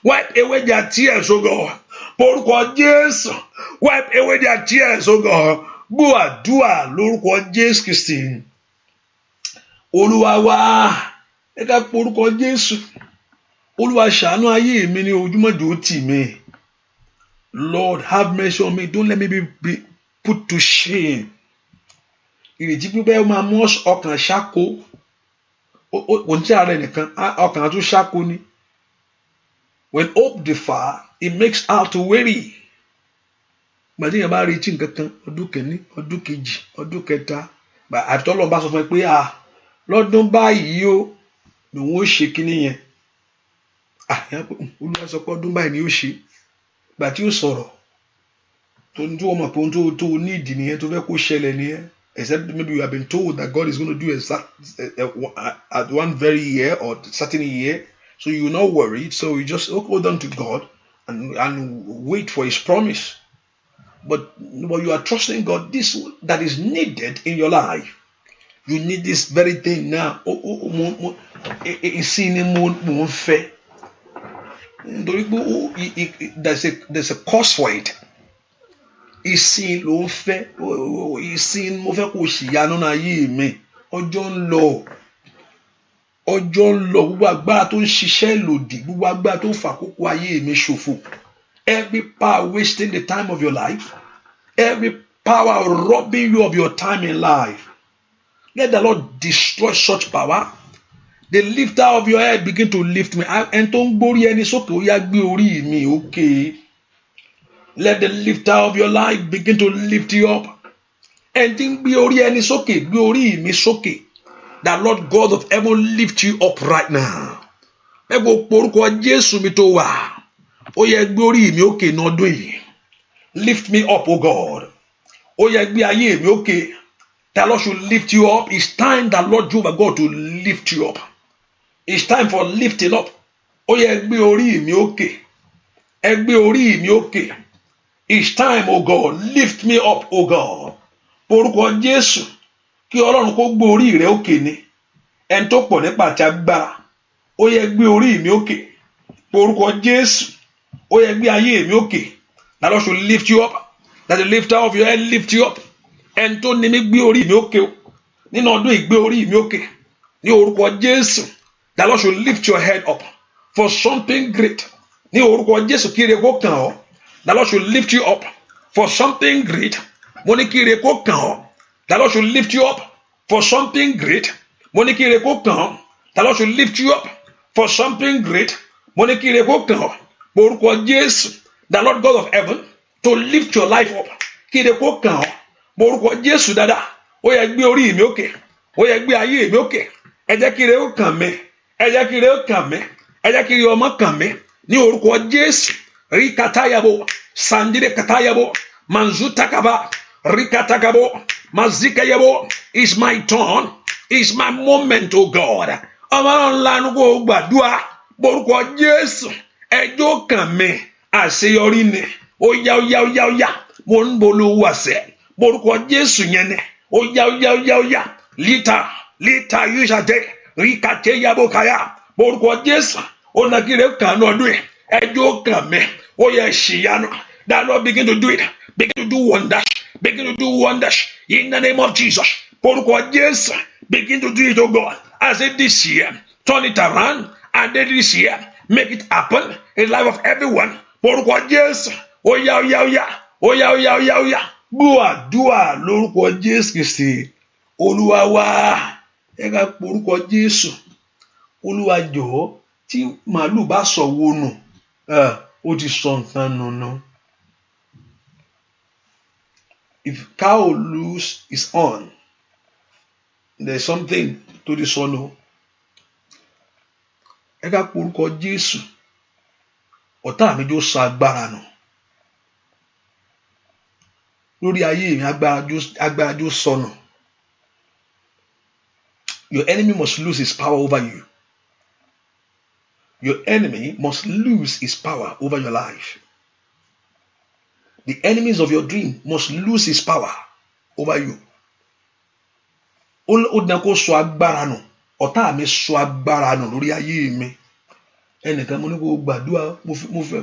Wipe away their tears, oh God. Borúkọ Jésù. Wipe away their tears, oh God. Gbọ́ àdúrà lórúkọ Jésù Kristi. Olúwa wa. Ẹ ká porúkọ Jésù. Olúwa ṣàánú ayé mi ní ojúmọ́jọ́ tì mí. Lord, have mercy on me. Don't let me be put to shame. Ìrètí pípẹ́ ó máa mú ọkàn ṣáko. Kò ní sí ara ẹnìkan, ọkàn àtún ṣáko ni. When hope defer, it makes out to weary. Gbàdé yẹn bá retí nǹkan kan ọdún kìíní, ọdún kejì, ọdún kẹta. Àtọ́lọ́ bá sọ fún ẹ pé lọ́dún báyìí ó lòun ó ṣe kíní yẹn. Olúwa sọ pé ọdún báyìí ni ó ṣe. Gbà tí ó sọ̀rọ̀ tó ń tó ọmọ pé ohun tó ní ìdí nìyẹn tó fẹ́ kó ṣẹlẹ̀ nìyẹn. Except maybe you have been told that God is going to do at one very year or certain year. So you will not worry. So you just hold on to God and wait for His promise. But you are trusting God, this that is needed in your life. You need this very thing now. There's a cause for it. Ìsìn ló ń fẹ́, ìsìn mo fẹ́ kó ṣìyanu náà ayé mi. Ọjọ́ ń lọ, gbogbo agbára tó ń ṣiṣẹ́ lòdì, gbogbo agbára tó ń fàkókò ayé mi ṣòfò. Every power wasting the time of your life, every power robbing you of your time in life. Let the Lord destroy such power. The lifter of your head begin to lift me. Ẹni tó ń gbórí ẹni sókè ó yá gbé orí mi òkè. Let the lifter of your life begin to lift you up. And think gbé orí ẹni sókè, gbé orí mi sókè. The Lord God of heaven lift you up right now. Ẹ gbọ́ porúkọ Jésù mi tó wà. Ó yẹ gbé orí mi òkè n'ọdún yìí. Lift me up, oh God. Ó yẹ gbé ayé mi òkè. The Lord should lift you up. It's time that Lord Jehovah God to lift you up. It's time for lifting up. Ó yẹ gbé orí mi òkè. Ẹ gbé orí mi òkè. It's time, oh God, lift me up, oh God. Porúkọ Jésù, kí Ọlọ́run kó gbé orí rẹ òkè ni. Ẹni tó pọ̀ nípa àti agbára. Ó yẹ gbé orí mi òkè. Porúkọ Jésù, ó yẹ gbé ayé mi òkè. That Lord should lift you up. That the lifter of your head lift you up. Ẹni tó ní mi gbé orí mi òkè o. Nínú ọdún ìgbé orí mi òkè. Ní orúkọ Jésù, that Lord should lift your head up for something great. Ní orúkọ Jésù, kí ire kó kàn ọ́. The Lord should lift you up for something great. Mo ní kí ire kó kàn ọ́. The Lord should lift you up for something great. Mo ní kí ire kó kàn ọ́. The Lord should lift you up for something great. Mo ní kí ire kó kàn ọ́. Orúkọ Jésù, the Lord God of heaven, to lift your life up. Kí ire kó kàn ọ́. Orúkọ Jésù dáadáa. Ó yẹ gbé orí mi òkè. Ó yẹ gbé ayé mi òkè. Ẹ jẹ́ kí ire ó kàn mí. Ẹ jẹ́ kí ire ó kàn mí. Ẹ jẹ́ kí ire ọmọ kàn mí. Ní orúkọ Jésù. Rikatayabo, Sandire Katayabo, Manzutakaba, Rikatakabo, Mazikayabo. It's my turn. It's my moment, oh God. Ọmọ ńlá ní kò gbàdúrà. Borúkọ Jésù. Ẹjọ́ kàn mí. Àṣeyọrí ni. Ó yá. Mo ń bolo wàṣẹ. Borúkọ Jésù yẹn ni. Ó yá. Lita yúṣàdé ríkàtẹ yabokaya orúkọ Jésù onagire kan ọdún yìí ẹjọ́ kan mẹ ó yẹ ṣìyanu. That Lord begin to do it, begin to do wonders, begin to do wonders in the name of Jesus. Orúkọ Jésù begin to do it, oh God. I say this year, turn it around, and then this year make it happen in the life of everyone. Orúkọ Jésù oya. Gbọ́ àdúrà lórúkọ Jésù Kristi Olúwa wa. Ẹ ká porúkọ Jésù. Olúwa jọ̀ọ́ tí màálù bá sọ wo nù ó ti sọ nǹkan nù. If cow lose his horn, there's something to the sono. Ẹ ká porúkọ Jésù. Ọ̀tá mi jó sọ agbára nù. Lórí ayé mi agbára jó sọnù. Your enemy must lose his power over you. Your enemy must lose his power over your life. The enemies of your dream must lose his power over you. Ó dán kó sọ agbára nù. Ọ̀tá mi sọ agbára nù lórí ayé mi. Ẹnìkan mo ní kó gbàdúrà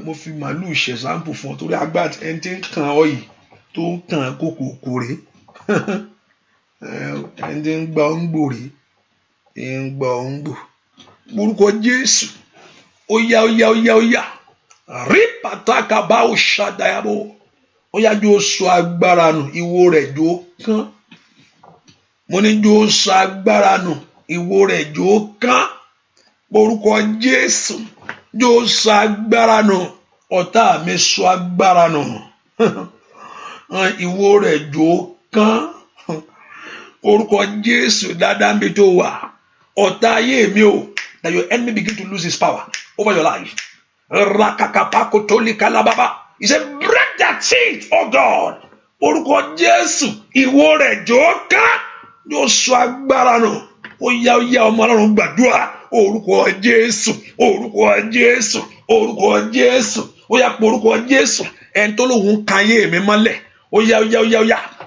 mo fi màálù ṣe sample fún ọ torí agbára ẹni tí ń kàn ọ́ yìí tó ń kàn kókòkò rè ẹni tí ń gba òǹgbò rè ń gba òǹgbò. Orúkọ Jésù óyá rí pàtàkì bá ò ṣàdáyàbò óyá jó sọ agbára nù ìwo rẹ̀ jó kán. Mo ní jó sọ agbára nù ìwo rẹ̀ jó kán. Orúkọ Jésù jó sọ agbára nù ọ̀tá mi sọ agbára nù ìwo rẹ̀ jó kán. Orúkọ Jésù dáadáa mi tó wà ọ̀tá ayé mi o. That your enemy begin to lose his power over your life. He said, break that seed, oh God. Orúkọ Jésù ìwo rẹ̀ jó kán. Yóò sọ agbára nù. Ó yá ọmọ Ọlọ́run gbàdúrà. Orúkọ Jésù. Ó yá pé orúkọ Jésù. Ẹni tó lóhùn kan ayé mi mọ́lẹ̀. Ó yá.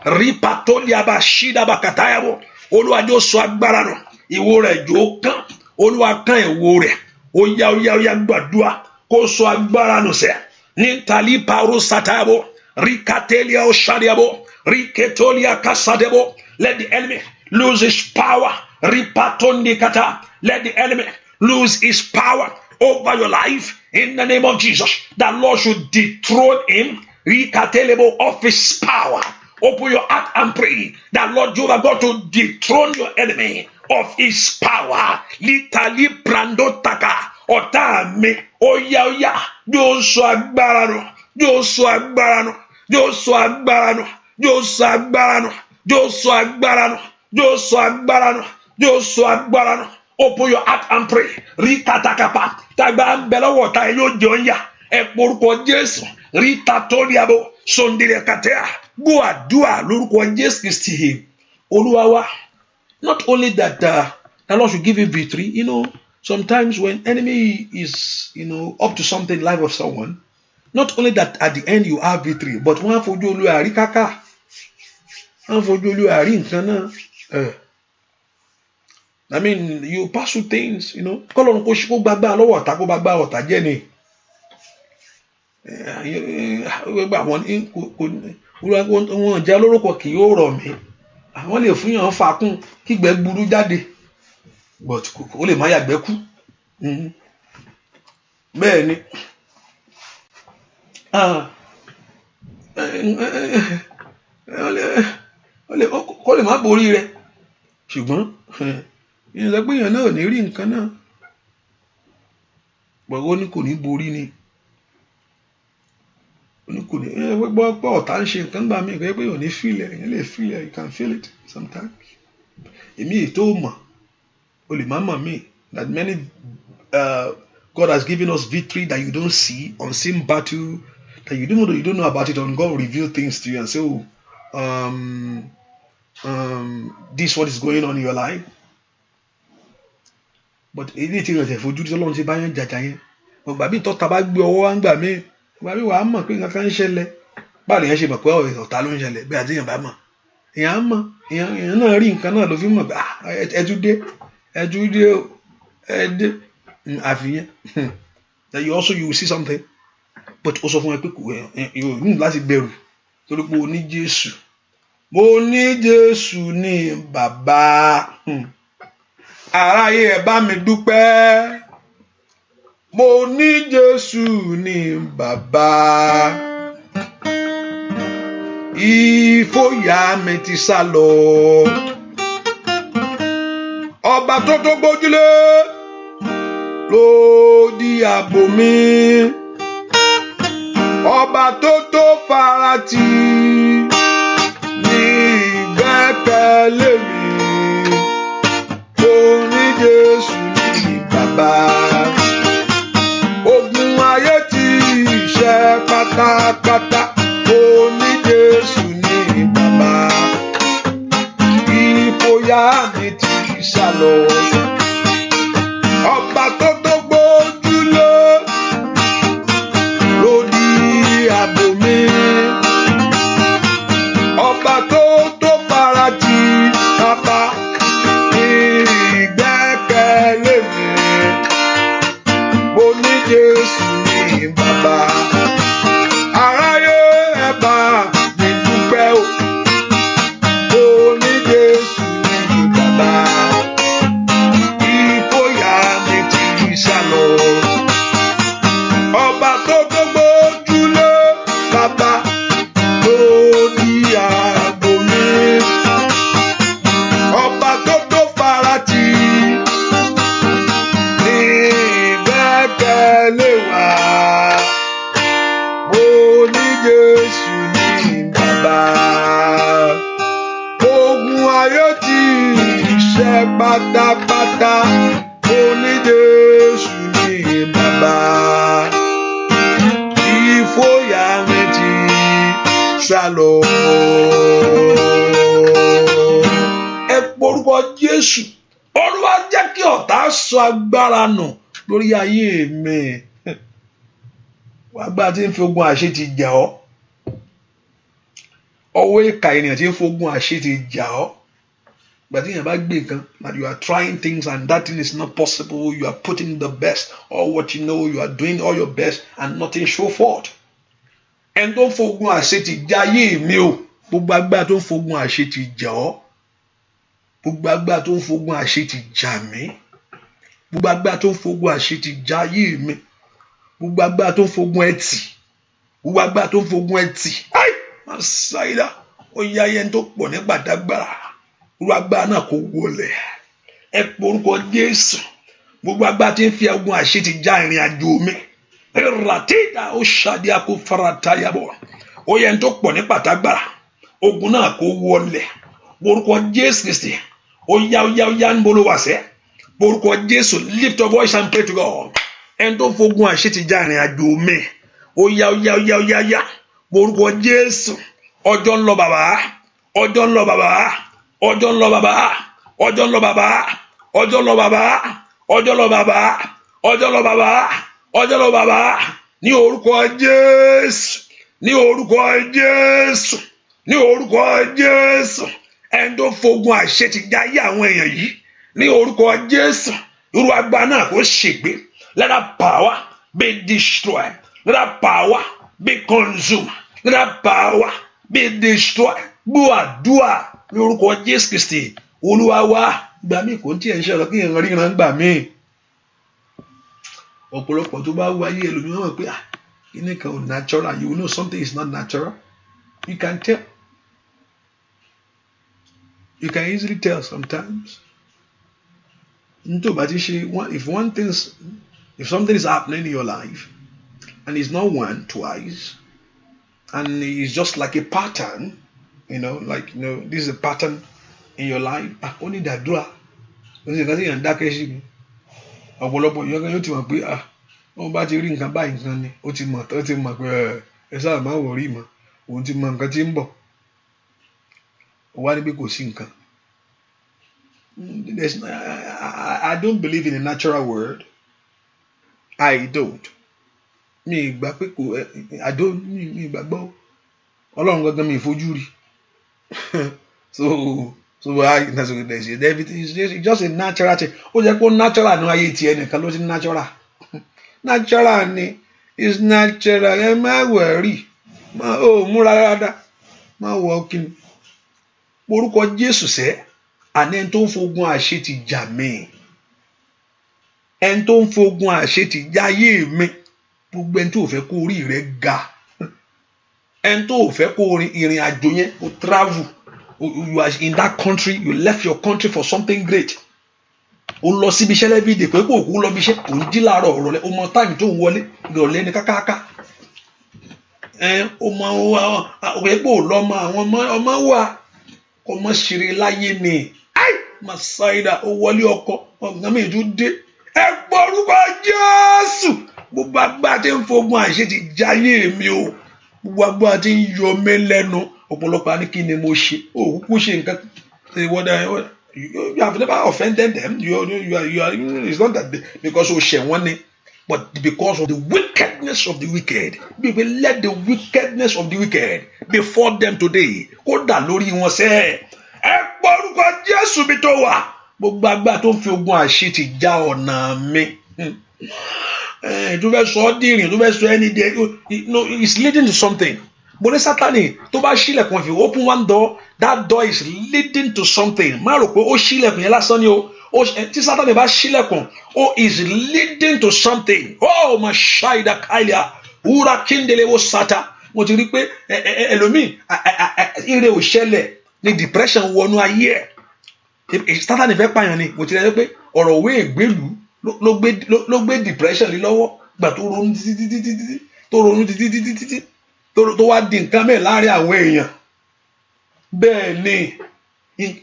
Rípa tó lé abá ṣídà bá kàtáyàwó. Olúwa yóò sọ agbára nù. Ìwo rẹ̀ jó kán. Olúwa kán ìwo rẹ̀. Ó yá gbàdúrà. Kó sọ agbára nù sẹ́. Ní tàlí pàrọ̀ sátàyàwó. Ríkàtẹ́líà ó ṣàdíyàwó. Ríkẹ́tọ́líà kásádẹ́wó. Let the enemy lose his power. Ripatondikata. Let the enemy lose his power over your life in the name of Jesus. That Lord should dethrone him. Rikatelebo of his power. Open your heart and pray that Lord you are going to dethrone your enemy of his power. Litali prandotaka. Ọ̀tá mi. Óyá. Yóò sọ agbára nù. Yóò sọ agbára nù. Yóò sọ agbára nù. Yóò sọ agbára nù. Yóò sọ agbára nù. Yóò sọ agbára nù. Yóò sọ agbára nù. Open your heart and pray. Rikatakapa. Tagba ń bẹ lọ́wọ́ ta yóò jọ ń yà. Ẹ porúkọ Jésù. Ritatoliabo. Sondirekatea. Gbọ́ àdúrà lórúkọ Jésù Kristi. Olúwa wa. Not only that the Lord should give you victory. You know, sometimes when enemy is, up to something in the life of someone, not only that at the end you have victory, but wọ́n á fojú Olúwa rí kàkà. Wọ́n á fojú Olúwa rí nǹkan náà. I mean, you pass through things, Kọ́lọ́run kó gbàgbà lọ́wọ́ ọ̀tá kó gbàgbà ọ̀tá jẹ́ ni. Wọ́n jẹ́ olórúkọ kì yóò rọ̀ mí. Àwọn lè fún yàn fakún kígbẹ́ gburu jáde. But ó lè má yàgbẹ́ kú. Bẹ́ẹ̀ ni. Kó lè má borí rẹ̀. Ṣùgbọ́n ìyẹn sọ pé èèyàn náà ò ní rí nǹkan náà. Bọ̀wọ́ ó ní kò ní borí ni. Ó ní kò ní gbọ́ pé ọ̀tá ń ṣe nǹkan gbà mí pé èèyàn ní feel it. Èèyàn lè feel it. You can feel it sometimes. Èmi ètò mọ̀. O lè má mọ̀ mí. That many God has given us victory that you don't see, unseen battle that you don't know about it, and God will reveal things to you and say, this is what is going on in your life. But anything that fojú tí Ọlọ́run ṣe bá yẹn jàjà yẹn, ọgbà bí tọ́ta bá gbé ọwọ́ wá ń gbà mí, ọgbà bí wàá mọ̀ pé nǹkan kan ń ṣẹlẹ̀. Báwo lèyàn ṣe mọ̀ pé ọ̀tá ló ń ṣẹlẹ̀ bí àti yẹn bá mọ̀. èèyàn náà rí nǹkan náà ló fi mọ̀ pé ẹtúndé ẹdẹ àfihàn that you will see something but ó sọ fún ẹ pé yóò ní láti bẹ̀rù torí pé o ní Jésù. Mo ní Jésù ní bàbá, aráyé ẹ bá mi dúpẹ́. Mo ní Jésù ní bàbá, ìfòyà mi ti sá lọ. Ọba tó gbójúlé ló di ààbò mi, ọba tó farati ní ìgbẹ́kẹ̀lé mi. Mo ní Jésù ní bàbá, ogun ayé ti ṣẹ́ pátápátá. Mo ní Jésù ní bàbá, ìfòyà mi ti sá lọ. Ọba tó gbójúlé ló di ààbò mi, ọba tó farati bàbá ní ìgbẹ́kẹ̀lé mi. Mo ní Jésù ní bàbá, aráyé ẹ bá mi dúpẹ́ o. Mo ní Jésù ní bàbá, ìfòyà mi ti sá lọ. Ọba tó gbójúlé bàbá ló di ààbò mi, ọba tó farati ní ìgbẹ́kẹ̀lé wa. Mo ní Jésù ní bàbá, ogun ayé ti ṣẹ́ pátápátá. Mo ní Jésù ní bàbá, ìfòyà mi ti sá lọ. Ẹ porúkọ Jésù. Olúwa jẹ́ kí ọ̀tá sọ agbára nù lórí ayé mi. Agbára tí ń fi ogun àṣetì jà ọ́, ọwọ́ ìkà ènìyàn tí ń fi ogun àṣetì jà ọ́. But you are trying things and that thing is not possible. You are putting the best, all what you know, you are doing all your best and nothing show forth. And don't fogun àṣetì jà ayé mi o. Gbogbo agbára tó ń fogun àṣetì jà ọ́, gbogbo agbára tó ń fogun àṣetì jà mí, gbogbo agbára tó ń fogun àṣetì jà ayé mi, gbogbo agbára tó ń fogun ẹtì, gbogbo agbára tó ń fogun ẹtì. Ai máa ṣàìdá ó yá yẹn tó pọ̀ nígbà dágbára. Gbogbo agbára náà kò wọlé. Ẹ porúkọ Jésù. Gbogbo agbára tí ń fi ogun àṣetì jà ìrìn àjò mi. Ratida ó ṣàdí àkó faratayabọ̀. Ó yẹn tó pọ̀ ní pàtàgbára. Ogun náà kò wọlé. Porúkọ Jésù Kristi. Ó yá ń bolo wá sẹ́. Porúkọ Jésù, lift your voice and pray to God. Ẹn tó fogun àṣetì jà ìrìn àjò mi. Ó yá. Porúkọ Jésù. Ọjọ́ ń lọ bàbá. Ọjọ́ ń lọ bàbá. Ọjọ́ ń lọ bàbá. Ọjọ́ ń lọ bàbá. Ọjọ́ ń lọ bàbá. Ọjọ́ ń lọ bàbá. Ọjọ́ ń lọ bàbá. Ọjọ́ ń lọ bàbá. Ní orúkọ Jésù. Ní orúkọ Jésù. Ní orúkọ Jésù. Ẹni tó fogun àṣetì jà ayé àwọn èèyàn yìí. Ní orúkọ Jésù. Irú agbára náà kò ṣègbé. Let that power be destroyed. Let that power be consumed. Let that power be destroyed. Gbọ́ àdúrà ní orúkọ Jésù Kristi. Olúwa wa gbà mí kò tí ẹ̀ ń ṣe ọ̀rọ̀ kí èèyàn ríran gbà mí. Ọ̀pọ̀lọpọ̀ tó bá wáyé ẹlòmíràn mọ̀ pé kíní kan ò natural. You know something is not natural. You can tell. You can easily tell sometimes. If something is happening in your life and it's not one, twice, and it's just like a pattern, this is a pattern in your life. Only that dua. Ọ̀pọ̀lọpọ̀ yọ̀ọ́ yóò ti mọ̀ pé wọ́n bá ti rí nǹkan báyìí nǹkan ni ó ti mọ̀ pé ẹ sáà máa wọ̀ rí mọ̀ òun ti mọ̀ nǹkan tí ń bọ̀ ó wá ní pé kò sí nǹkan. I don't believe in a natural word. I don't. Mi ìgbà pé mi ìgbàgbọ́ Ọlọ́run gangan mi ìfojú rí so everything is just a natural thing. Ó jẹ́ pé natural ní ayé tiẹ̀ nìkan ló ti natural. Natural ni is natural. Ẹ má worry, ó múra dáadáa, má wọ kíni. Orúkọ Jésù sẹ́, àní ẹni tó ń fogun àṣetì jà mí, ẹni tó ń fogun àṣetì jà ayé mi, gbogbo ẹni tó fẹ́ kó orí rẹ̀ ga, ẹni tó fẹ́ kó ìrìn àjò yẹn kó travel. You are in that country, you left your country for something great. O lọ síbi iṣẹ́ lẹ́bí ìdè pé kò kú lọ bí iṣẹ́, kò ń jí láàárọ̀ ọ̀rọ̀lẹ́, o mọ táìmù tó ń wọlé ìrọ̀lẹ́ ní kákáká. O mọ ẹgbẹ́ ò lọ́mọ àwọn ọmọ wa kò mọ ṣeré láyé ni. Masaida ó wọlé ọkọ ọ̀gá mi tún dé. Ẹ gbọ́ orúkọ Jésù. Gbogbo agbá tí ń fogun àṣẹ ti jayé mi o. Gbogbo agbá tí ń yọ mí lẹ́nu. Ọ̀pọ̀lọpọ̀ ní kí ni mo ṣe? O kúkú ṣe nǹkan. You have never offended them. You are. It's not that because o ṣẹ̀ wọ́n ni, but because of the wickedness of the wicked. We will let the wickedness of the wicked before them today. Kódà lórí wọn sẹ́. Ẹ gbọ́ orúkọ Jésù bí tó wà. Gbogbo agbá tó ń fi ogun àṣẹ ti já ọ̀nà mi. Tó fẹ́ sọ ọ́ dìrìn, tó fẹ́ sọ ẹni dẹ. No, it's leading to something. Mo ní Sátánì tó bá ṣílẹ̀kùn, if you open one door, that door is leading to something. Má rò pé ó ṣílẹ̀kùn yẹn lásán ni o. Tí Sátánì bá ṣílẹ̀kùn, ó is leading to something. Oh, ma ṣáìdá káìlíà, wúrà kíndélé wo sátá. Mo ti rí pé ẹlòmíì ire ò ṣẹlẹ̀ ní depression wọnú ayé ẹ̀. Sátánì fẹ́ pààyàn ni. Mo ti rí pé ọ̀rọ̀ òwe ìgbélú ló gbé depression lé lọ́wọ́. Gbà tó ronú títí. Tó wá di nǹkan mẹ́rin láàrin àwọn èèyàn. Bẹ́ẹ̀ ni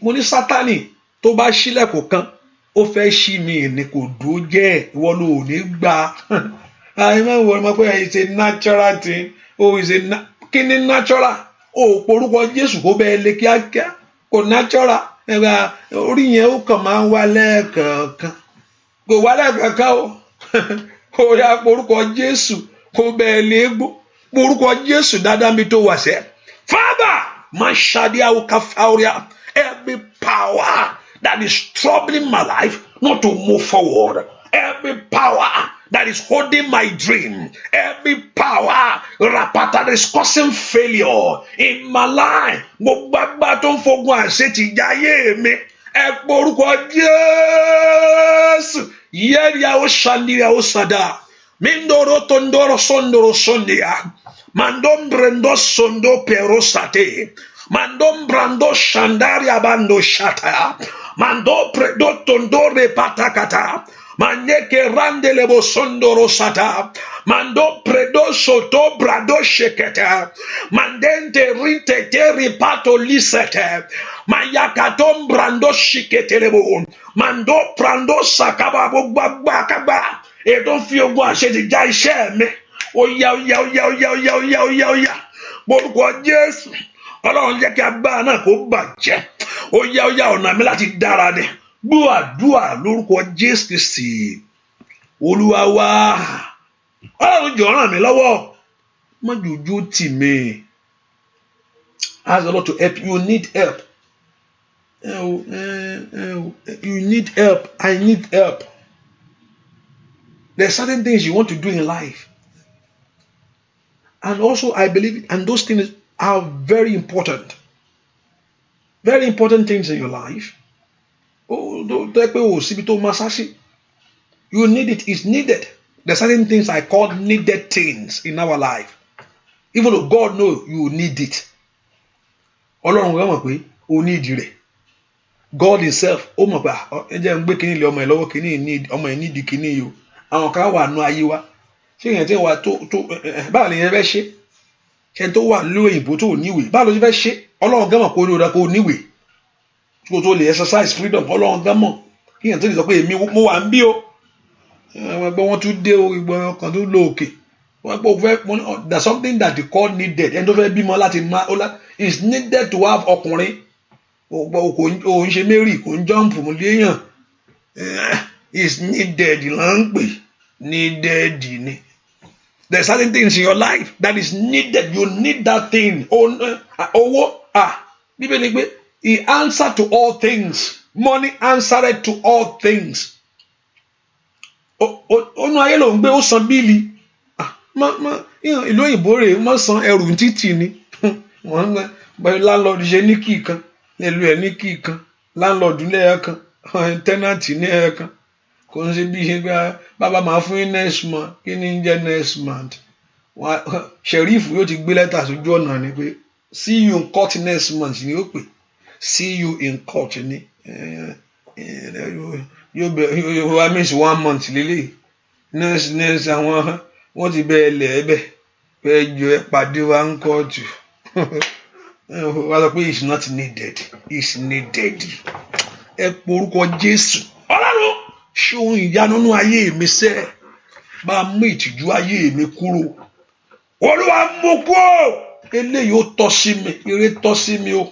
mo ní Sátánì tó bá ṣílẹ̀kùn kan, ó fẹ́ ṣí mi ní kò dúró jẹ́ ìwọ ló ò ní gbà. Àyè máa ń wọ ọmọ pé it's a natural thing. Kí ni natural? O porúkọ Jésù kó bẹ́ẹ̀ lé kíákíá, kò natural. Orí yẹn ó kàn máa ń wá lẹ́ẹ̀kọ̀ọ̀kan, kò wá lẹ́ẹ̀kọ̀ọ̀kan o. Ó yá porúkọ Jésù kó bẹ́ẹ̀ lé gbó. Orúkọ Jésù dáadáa mi tó wà sẹ́. Father, my shadia ukafauria, every power that is troubling my life not to move forward, every power that is holding my dream, every power that is causing failure in my life, gbogbo agbá tó ń fogun àṣẹ ti jayé mi. Ẹ pé orúkọ Jésù. Yẹ́rìá ó ṣàndìyà ó ṣàdá. Mindoro tondoro sondoro sondia. Mandom brando sondo perosate. Mandom brando shandari abando shata. Mando predo tondore patakata. Manyeke randelebo sondoro sata. Mando predo soto brado sheketa. Mandente rite teri pato lisete. Mayakatom brando shiketelebo. Mando prando sakaba bubaba. Et don't feel one shit to die share me. Oh yeah. Borúkọ Jésù. Ọlọ́run jẹ́ kí agbára náà kó bàjẹ́. Ó yá ọ̀nà mi láti dára ni. Gbọ́ àdúrà lórúkọ Jésù Kristi. Olúwa wa. Ọlọ́run jọ̀ọ́ ràn mí lọ́wọ́. Má jòjó tì mí. Ask the Lord to help. You need help. You need help. I need help. There are certain things you want to do in life. And also, I believe, and those things are very important. Very important things in your life. You need it. It's needed. There are certain things I call needed things in our life. Even though God knows you need it. God himself, àwọn kan wà nù ayé wa ṣé èèyàn tí wà tó báwo lè yẹn fẹ́ ṣe ṣe tó wà lórí òyìnbó tó níwèé báwo ló ti fẹ́ ṣe Ọlọ́run gán mọ̀ kó ní o dá kó níwèé kó tó lè exercise freedom Ọlọ́run gán mọ̀ kí èèyàn tó lè sọ pé èmi mo wà ń bí o ẹgbẹ́ wọn tún dé o ìgbọ́n kan tó lọ òkè wọ́n pọ̀ fẹ́ there's something that they call needed ẹni tó fẹ́ bímọ láti má is needed to have ọkùnrin òun ṣe Mary kò ń jump mo léèyàn is needed là ń pè needed ni. There are certain things in your life that is needed. You need that thing. Owó Bíbélì pé He answered to all things. Money answered to all things. Onu ayé ló ń gbé ó san bíìlì. Ìlú òyìnbó rè wọ́n san ẹrù títì ni. Wọ́n ń gbé landlord ṣe ní kì kan, nílùú ẹ̀ ní kì kan, landlord ní ẹ̀ẹ̀kan, tenant ní ẹ̀ẹ̀kan. Kò ń ṣe bí ṣe pé bàbá máa fún yín next month, kí ni ń jẹ́ next month? Sheriff yóò ti gbé lẹ́tà sójú ọ̀nà ni pé see you in court next month ni ó pè. See you in court ni. Yóò wá miss 1 month lélẹ̀. Next àwọn wọ́n ti bẹ́ẹ̀ lẹ̀ ẹ́ bẹ́ẹ̀ pé ẹjọ́ ẹ pàdé wa ń kóòtù. Wá sọ pé it's not needed. It's needed. Ẹ porúkọ Jésù. Ọlọ́run ṣe ohun ìyanu nínú ayé mi sẹ́. Bá mú ìtìjú ayé mi kúrò. Olúwa mú kúrò. Eléyìí ó tọ́ sí mi. Ire tọ́ sí mi o.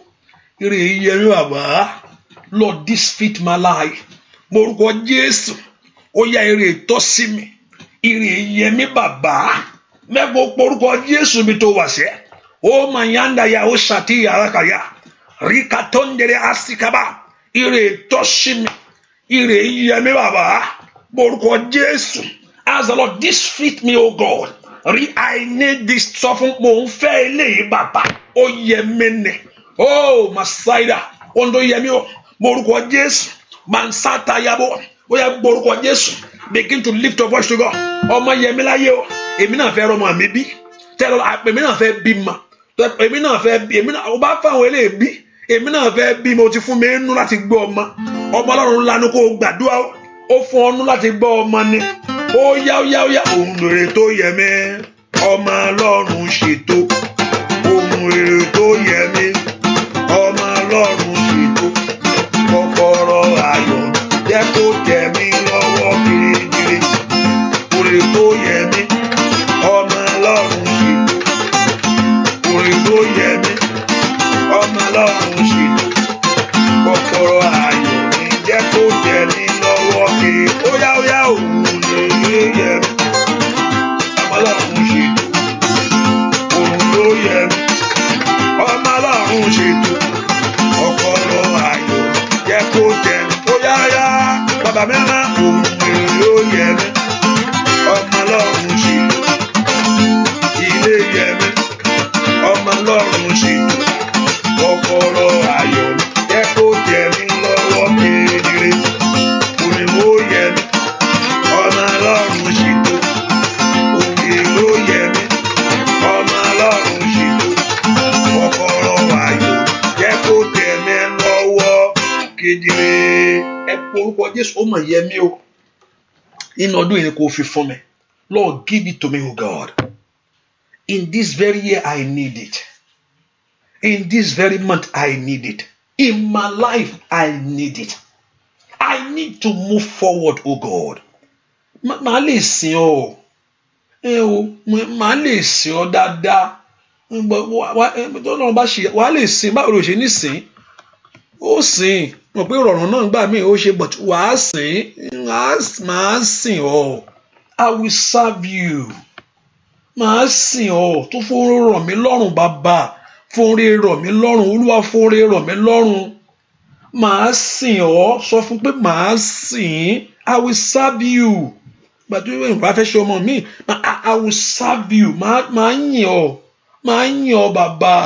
Ire yẹ mi bàbá. Lord, this fit my life. Morúkọ Jésù. Ó yá ire tọ́ sí mi. Ire yẹ mi bàbá. Mẹ́gbọ́ porúkọ Jésù mi tó wà sẹ́. Ó máa yáǹda ya ó ṣàtì yàrá kàyà. Ríkà tó ń dẹrẹ àsìkábà. Ire tọ́ sí mi. Ire yẹ mi bàbá. Morúkọ Jésù. As the Lord, this fit me, oh God. I need this suffering. Mo ń fẹ́ eléyìí bàbá. Ó yẹ mi nì. Oh, Masaida. Ondo yẹ mi o. Morúkọ Jésù. Mansata yabo. Ó yẹ morúkọ Jésù. Begin to lift your voice to God. Ọmọ yẹ mi láyé o. Èmi náà fẹ́ rọmọ mi bí. Èmi náà fẹ́ bímọ. Èmi náà fẹ́ bí. Èmi náà ó bá fáwọn eléyìí bí. Èmi náà fẹ́ bí. Mo ti fún mi nínú láti gbọ́ ọmọ. Ọmọ Ọlọ́run lanu kó gbàdúrà o. Ó fún ọnú láti gbọ́ ọmọ ni. Ó yá. Ohun rere tó yẹ mí. Ọmọ Ọlọ́run ṣètò. Ohun rere tó yẹ mí. Ọmọ Ọlọ́run ṣètò. Kọ́kọ́rọ́ ayọ̀ jẹ́ kó tẹ̀ mí lọ́wọ́ kirikiri. Oore tó yẹ mí. Ọmọ Ọlọ́run ṣètò. Oore tó yẹ mí. Ọmọ Ọlọ́run ṣètò. Kọ́kọ́rọ́ ayọ̀ mi jẹ́ kó tẹ̀ mí lọ́wọ́ kirikiri. Ó yá ohun rere yẹ mí. Ọmọ Ọlọ́run ṣètò. Ohun tó yẹ mí. Ọmọ Ọlọ́run ṣètò. Kọ́kọ́rọ́ ayọ̀ jẹ́ kó tẹ̀ mí. Ó yá bàbá mi máa ohun rere ló yẹ mí. Ọmọ Ọlọ́run ṣètò. Ilé yẹ mí. Ọmọ Ọlọ́run ṣètò. Kọ́kọ́rọ́ ayọ̀ jẹ́ kó tẹ̀ mí lọ́wọ́ kedere. Orin ló yẹ mí. Ọmọ Ọlọ́run ṣètò. Òye ló yẹ mí. Ọmọ Ọlọ́run ṣètò. Kọ́kọ́rọ́ ayọ̀ jẹ́ kó tẹ̀ mí lọ́wọ́ kedere. Ẹ porúkọ Jésù ó mọ̀ yẹ mí o. Inú ọdún yìí ni kò fi fún mi. Lord, give it to me, oh God. In this very year, I need it. In this very month, I need it. In my life, I need it. I need to move forward, oh God. Màá lè sìn ọ́. Màá lè sìn ọ́ dáadáa. Tọ́lọ́run bá ṣe wàá lè sìn báwo ló ṣe ní sìn. Ó sìn. Mọ̀ pé ìrọ̀rùn náà gbà mí ó ṣe but wàá sìn. Màá sìn ọ́. I will serve you. Màá sìn ọ́. Tó fún rọ̀ mí lọ́rùn bàbá. Fún oore rọ̀ mí lọ́rùn. Olúwa fún oore rọ̀ mí lọ́rùn. Màá sìn ọ́. Sọ fún pé màá sìn. I will serve you. Gbàtú ìwé fẹ́ ṣe ọmọ mi. I will serve you. Màá yìn ọ́. Màá yìn ọ́ bàbá.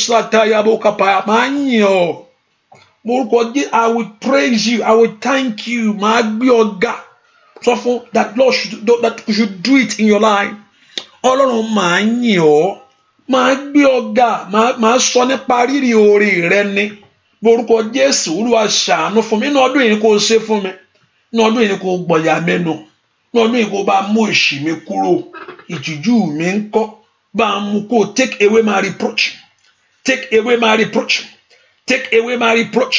Ṣàtàyàbọ̀ kàpà. Màá yìn ọ́. Morúkọ Jésù. I will praise you. I will thank you. Màá gbé ọ̀gá. Sọ fún that Lord that you should do it in your life. Ọlọ́run màá yìn ọ́. Màá gbé ọ̀gá. Màá sọ nípa rírì oore rẹ ni. Morúkọ Jésù. Olúwa ṣàánú fún mi. Inú ọdún yìí kò ṣe fún mi. Inú ọdún yìí kò gbọ̀yà mẹ́nu. Inú ọdún yìí kò bá mú ìṣì mi kúrò. Ìtìjú mi ń kọ́. Bá mú kó take away my reproach. Take away my reproach. Take away my reproach.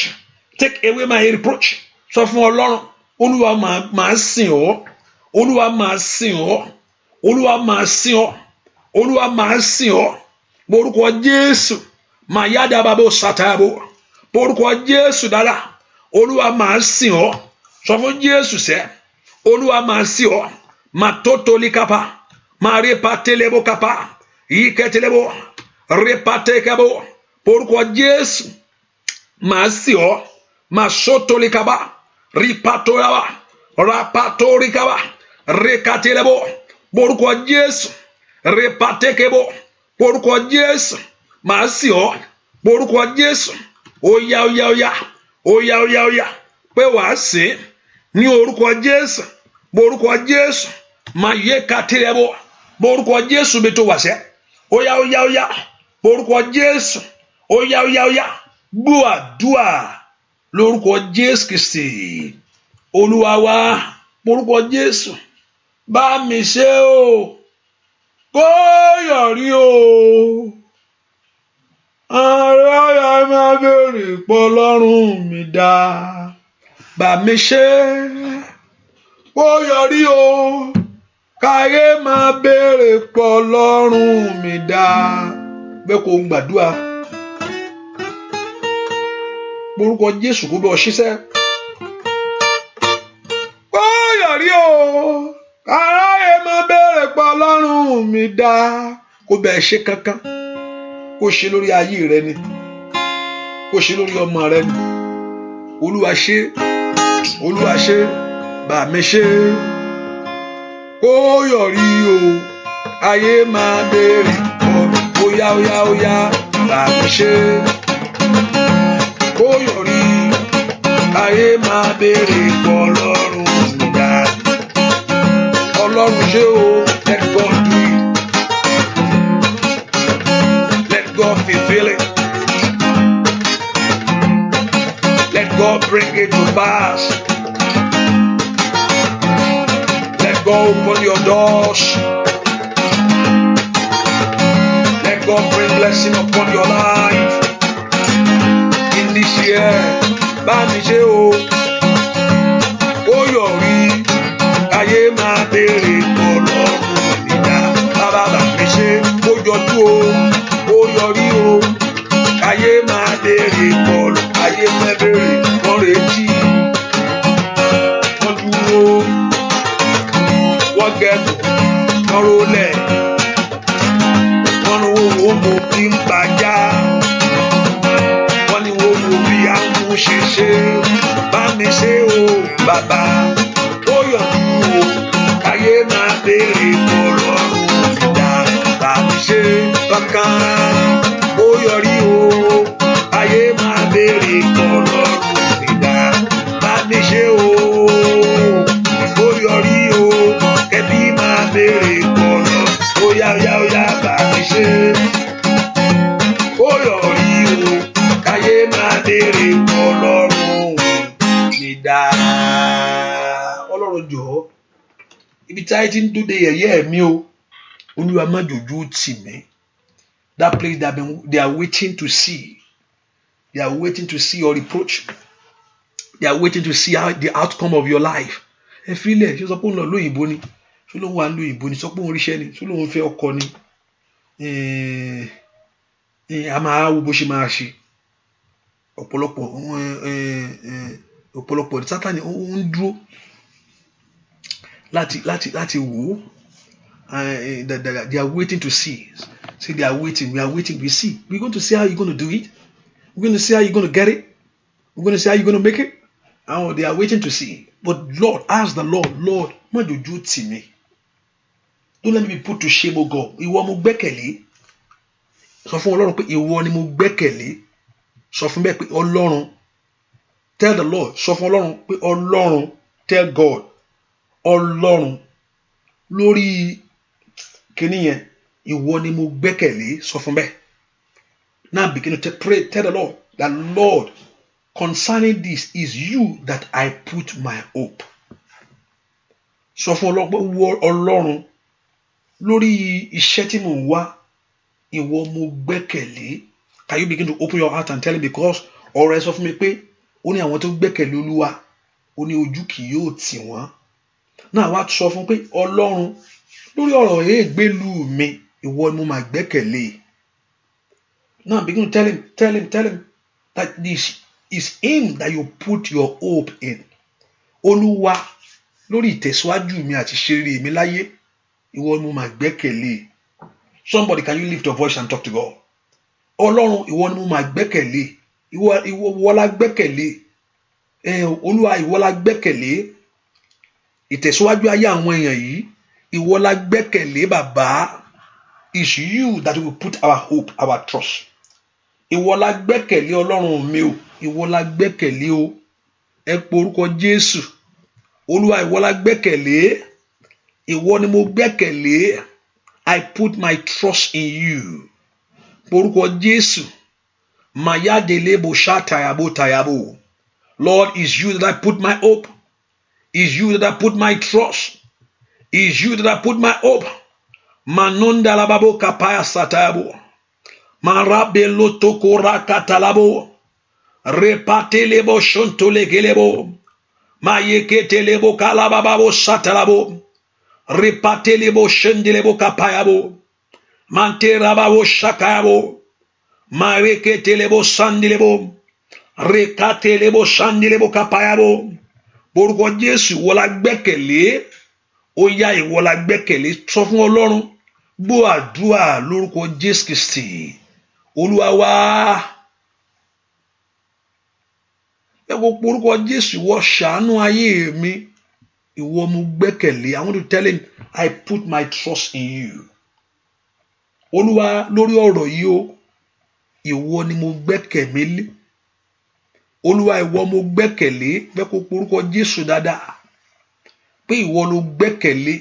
Take away my reproach. Sọ fún Ọlọ́run. Olúwa máa sìn ọ́. Olúwa máa sìn ọ́. Olúwa máa sìn ọ́. Olúwa máa sìn ọ́. Morúkọ Jésù. Màá yáda bàbá òsàtàbò. Morúkọ Jésù dára. Olúwa máa sìn ọ́. Sọ fún Jésù sẹ́. Olúwa máa sìn ọ́. Màá tó tolí kápá. Màá rí pàtẹ́lẹ́bó kápá. Yíkẹ́tẹ́lẹ́bó. Rí pàtẹ́kẹ́bó. porúkọ Jésù màá sì ọ́ màá sọ́tòlíkàbá rípàtòyàwá rápàtòríkàbá rékàtìlẹ́bọ̀ porúkọ Jésù répàtẹ́kẹ́bọ̀ porúkọ Jésù màá sì ọ́ porúkọ Jésù óyá pé wàá sìn ní orúkọ Jésù porúkọ Jésù máa yé kàtìlẹ́bọ̀ porúkọ Jésù bí tó wà sẹ́ óyá porúkọ Jésù óyá gbọ́ àdúà lórúkọ Jésù Kristi Olúwa wa porúkọ Jésù bá mi ṣe o kó yọrí o aráyà máa béèrè pọ̀ lọ́rùn mi dá bá mi ṣe kó yọrí o káyé máa béèrè pọ̀ lọ́rùn mi dá bẹ́ẹ̀ kó ń gbàdúrà porúkọ Jésù kó bẹ́ ọ ṣiṣẹ́ kó yọrí o káyé máa béèrè pọ̀ lọ́rùn mi dá kó bẹ́ẹ̀ ṣe kankan kó ṣe lórí ayé rẹ ni kó ṣe lórí ọmọ rẹ ni Olúwa ṣe bá mi ṣe kó yọrí o ayé máa béèrè óyá bá mi ṣe kó yọrí ayé máa béèrè pọ̀ lọ́rùn nígbà Ọlọ́run ṣe o let God do it let God fulfill it let God bring it to pass. God open your doors. Let God bring blessing upon your life. In this year, bá mi ṣe o. Ó yọrí, ayé máa béèrè pọ̀ lọ́rùn nígbà. Bàbá mi ṣe, ó yọjú o. Ó yọrí o. Ayé máa béèrè pọ̀ lọ́rùn. Ayé máa béèrè, wọ́n retí. Wọ́n dúró. Wọ́n gẹ̀ẹ́dù, wọ́n rólẹ̀, wọ́n ní wo mo bí ń bàjá, wọ́n ní wo mo bí amúṣeṣe, bá mi ṣe o bàbá, ó yọ̀dú o, ayé máa béèrè pọ̀ lọ́rùn ìdá, bá mi ṣe kankan, ó yọrí o, ayé máa béèrè pọ̀ lọ́rùn ìdá, bá mi ṣe o, ó yọrí o. Ẹbí máa béèrè pọ̀ lọ, óyá bá mi ṣe. Ó yọrí o, káyé máa béèrè pọ̀ lọ́rùn mi dá. Ọlọ́run jọ̀ọ́, ibi tí ayé ti ń dúdé yẹ̀yẹ́ mi o, Olúwa má jòjú tì mí. That place they are waiting to see. They are waiting to see your reproach. They are waiting to see the outcome of your life. Ẹ fi ilẹ̀ ṣe sọ pé òun lọ lóyìnbó ni. Ṣé lóun wà lóyìnbó ni sọ pé òun ríṣẹ́ ni ṣé lóun fẹ́ ọkọ ni a máa wo bó ṣe máa ṣe ọ̀pọ̀lọpọ̀ Sátánì ó ń dúró láti wò ó they are waiting to see say they are waiting we are waiting we see we going to see how you going to do it we going to see how you going to get it we going to see how you going to make it and they are waiting to see but Lord ask the Lord má jòjú tì mí. Don't let me be put to shame, O God. Ìwọ mo gbẹ́kẹ̀lé. Sọ fún Ọlọ́run pé ìwọ ni mo gbẹ́kẹ̀lé. Sọ fún bẹ́ẹ̀ pé Ọlọ́run. Tell the Lord. Sọ fún Ọlọ́run pé Ọlọ́run. Tell God. Ọlọ́run. Lórí kíní yẹn. Ìwọ ni mo gbẹ́kẹ̀lé. Sọ fún bẹ́ẹ̀. Now begin to pray. Tell the Lord that Lord, concerning this is you that I put my hope. Sọ fún Ọlọ́run pé Ọlọ́run. Lórí iṣẹ́ tí mò ń wá ìwọ mo gbẹ́kẹ̀lé. Can you begin to open your heart and tell him because ọ̀rọ̀ ẹ sọ fún mi pé ó ní àwọn tó gbẹ́kẹ̀lé Olúwa ó ní ojú kì yóò tì wọ́n. Náà wá sọ fún pé Ọlọ́run lórí ọ̀rọ̀ èégbélú mi ìwọ ni mo máa gbẹ́kẹ̀lé. Now begin to tell him that this is him that you put your hope in. Olúwa lórí ìtẹ̀síwájú mi àti ṣeré mi láyé. Ìwọ ni mo máa gbẹ́kẹ̀lé. Somebody, can you lift your voice and talk to God? Ọlọ́run ìwọ ni mo máa gbẹ́kẹ̀lé, ìwọ la gbẹ́kẹ̀lé, Olúwa ìwọ la gbẹ́kẹ̀lé, ìtẹ̀síwájú ayé àwọn èèyàn yìí ìwọ la gbẹ́kẹ̀lé bàbá. It's you that we put our hope, our trust. Ìwọ la gbẹ́kẹ̀lé Ọlọ́run mi o, ìwọ la gbẹ́kẹ̀lé o. Ẹ pe orúkọ Jésù. Olúwa ìwọ la gbẹ́kẹ̀lé, ìwọ ni mo gbẹ́kẹ̀lé. I put my trust in you. Orúkọ Jésù. Mayadelebo shatayabo tayabo. Lord, it's you that I put my hope. It's you that I put my trust. It's you that I put my hope. Manonda lababo kapaya satayabo. Marabelo tokora katalabo. Repatelebo shontolegelebo. Mayeketelebo kalababo satalabo. Repatelebo shendelebo kapayabo. Manterababo shakayabo. Mareketelebo sandilebo. Rekatelebo sandilebo kapayabo. Orúkọ Jésù ìwọ la gbẹ́kẹ̀lé. Ó yá ìwọ la gbẹ́kẹ̀lé. Sọ fún Ọlọ́run. Gbọ́ àdúrà lórúkọ Jésù Kristi. Olúwa wá. Ẹ wo orúkọ Jésù, ìwọ ṣàánú ayé mi. Ìwọ mo gbẹ́kẹ̀lé. I want to tell him, I put my trust in you. Olúwa lórí ọ̀rọ̀ yìí o, ìwọ ni mo gbẹ́kẹ̀lé. Olúwa ìwọ mo gbẹ́kẹ̀lé. Bẹ́ẹ̀ kó orúkọ Jésù dáadáa. Pé ìwọ ló gbẹ́kẹ̀lé,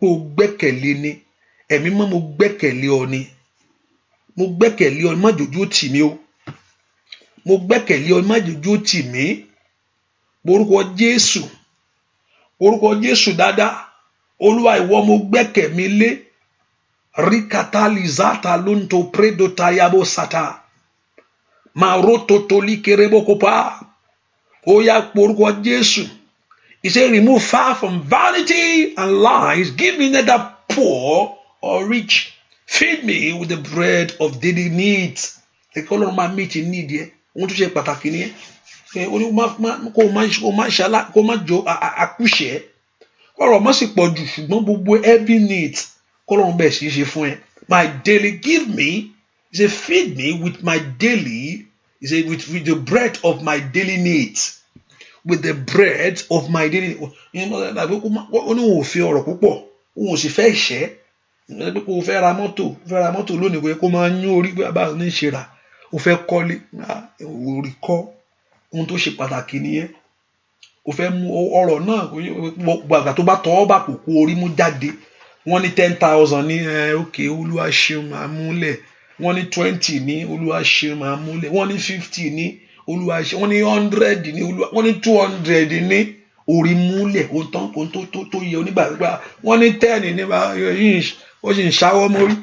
kó gbẹ́kẹ̀lé ni. Ẹ̀mí mọ́ mo gbẹ́kẹ̀lé ọ ni. Mo gbẹ́kẹ̀lé ọ, má jòjó tì mí o. Mo gbẹ́kẹ̀lé ọ, má jòjó tì mí. Orúkọ Jésù. Orúkọ Jésù dáadáa. Olúwa ìwọ mo gbẹ́kẹ̀lé. Rikatalizata lunto predo tayabo sata. Maroto toli kerebo kopa. Oya porúkọ Jésù. He said, remove far from vanity and lies. Give me neither poor or rich. Feed me with the bread of daily needs. Ẹ̀kọ́ Ọlọ́run máa meet in need yẹ. Ohun tó ṣe pàtàkì ni ẹ́. Kó má jọ àkúṣẹ́. Ọ̀rọ̀ má sì pọ̀ jù ṣùgbọ́n gbogbo every need. Kọ́lọ́run bẹ̀ sí ṣe fún ẹ. My daily give me. He said, feed me with my daily. He said, with the bread of my daily needs. With the bread of my daily. Ó ní òun ò fi ọ̀rọ̀ púpọ̀. Òun ò sì fẹ́ ìṣẹ́. Kó fẹ́ ra mọ́tò lónìí kó yẹ kó máa yún orí pé báwo ní ṣe rà. Ó fẹ́ kọ́lé. Orí kọ́. Ohun tó ṣe pàtàkì nìyẹn. Ó fẹ́ mú ọ̀rọ̀ náà. Gbàgbà tó bá tọwọ́ bà kò kó orí mú jáde. Wọ́n ní 10,000 ní okay Olúwa ṣeun máa múlẹ̀. Wọ́n ní 20 ní Olúwa ṣeun máa múlẹ̀. Wọ́n ní 50 ní Olúwa ṣeun. Wọ́n ní 100 ní Olúwa. Wọ́n ní 200 ní orí múlẹ̀. Ohun tó yẹ onígbàgbà. Wọ́n ní 10 ní ó sì ń ṣáwọ́ mórí.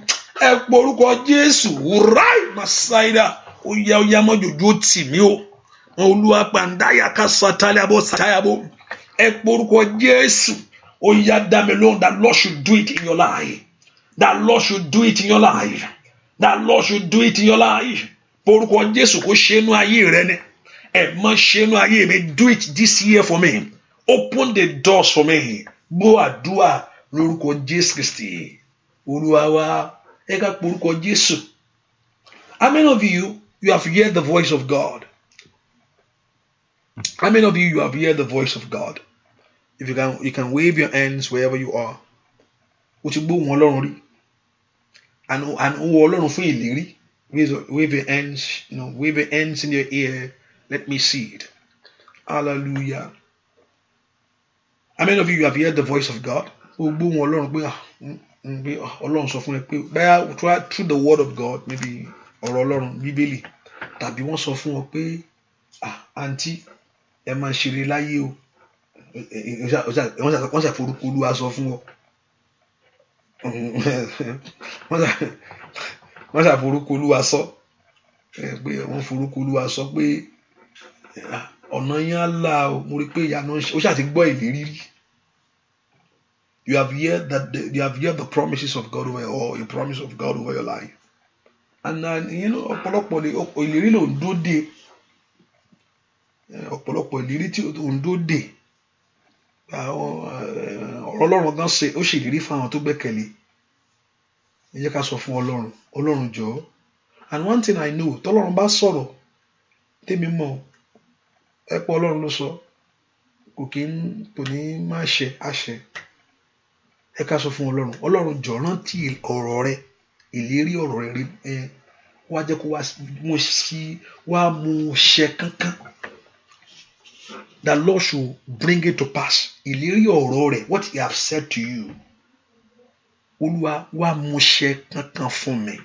Ẹ pe orúkọ Jésù. Urai Masaida. Ó yá mọ́jòjó tì mí o. Olúwa pàǹdáyà ká sátálẹ́bọ̀ sátayàbọ̀. Ẹ pe orúkọ Jésù. Oh, yeah, damn alone. That Lord should do it in your life. That Lord should do it in your life. That Lord should do it in your life. Porúkọ Jésù kó ṣe inú ayé rẹ ni. Ẹ má ṣe inú ayé mi. Do it this year for me. Open the doors for me. Gbọ́ àdúrà lórúkọ Jésù Kristi. Olúwa wa. Ẹ ká porúkọ Jésù. How many of you have heard the voice of God? How many of you have heard the voice of God? If you can wave your hands wherever you are. O ti gbọ́ ohùn Ọlọ́run rí. And ohùn Ọlọ́run fún ìlérí. Wave your hands, wave your hands in your ear. Let me see it. Hallelujah. How many of you have heard the voice of God? O gbọ́ ohùn Ọlọ́run pé Ọlọ́run sọ fún ẹ pé bẹ́ẹ̀ through the word of God, maybe ọ̀rọ̀ Ọlọ́run Bíbélì, tàbí wọ́n sọ fún ọ pé àǹtí ẹ máa ṣeré láyé o. Wọ́n ṣàforúkọ Olúwa sọ fún ọ. Wọ́n ṣàforúkọ Olúwa sọ pé wọ́n forúkọ Olúwa sọ pé ọ̀nà yẹn á là o. Mo rí pé ìyanu ó ṣàti gbọ́ ìlérí rí. You have heard the promises of God over or a promise of God over your life. And ọ̀pọ̀lọpọ̀ ìlérí ló ń dóde. Ọ̀pọ̀lọpọ̀ ìlérí tí ó ń dóde. Ọ̀rọ̀ Ọlọ́run gan ṣe ó ṣèlérí fún àwọn tó gbẹ́kẹ̀lé. Ẹ jẹ́ ká sọ fún Ọlọ́run jọ̀ọ́ And one thing I know, tọ́lọ́run bá sọ̀rọ̀ tèmi mọ̀ ẹ pé Ọlọ́run ló sọ kò ní má ṣe àṣẹ. Ẹ ká sọ fún Ọlọ́run jọ̀ọ́ rántí ọ̀rọ̀ rẹ, ìlérí ọ̀rọ̀ rẹ rí wá jẹ́ kó wá mú ṣẹ kankan. The Lord should bring it to pass. Ìlérí ọ̀rọ̀ rẹ, what he have said to you. Olúwa wá mú ṣẹ kankan fún mi.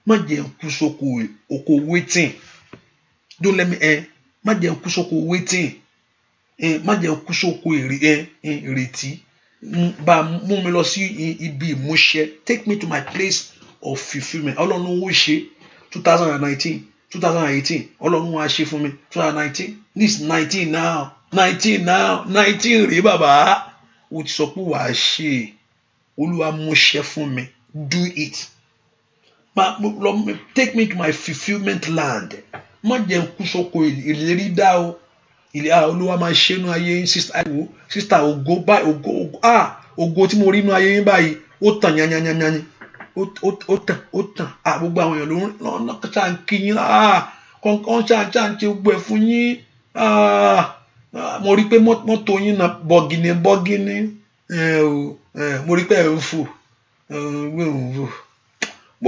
Má jẹ́ n kú sóko oko waiting. Don't let me má jẹ́ n kú sóko waiting. Má jẹ́ n kú sóko ìrètí. Bá mú mi lọ sí ibi ìmúṣẹ. Take me to my place of fulfilment. Ọlọ́run ó ṣe 2019, 2018. Ọlọ́run wá ṣe fún mi 2019. This 19 now. 19 rí bàbá. Ó ti sọ pé wàá ṣe. Olúwa mú ṣẹ fún mi. Do it. Take me to my fulfilment land. Má jẹ́ n kú sóko ìlérí dá o. Olúwa máa ṣe inú ayé yín sister ògo báyìí ògo tí mo rí inú ayé yín báyìí ó tàn yanyanyanyan ó tàn gbogbo àwọn èèyàn ló ń ṣáà ń kí yín kọ́ńkọ́n ṣáà ń ṣe gbogbo ẹ̀ fún yín mo rí pé mọ́tò yín náà bọ́gìnì mo rí pé ẹ̀ ń fò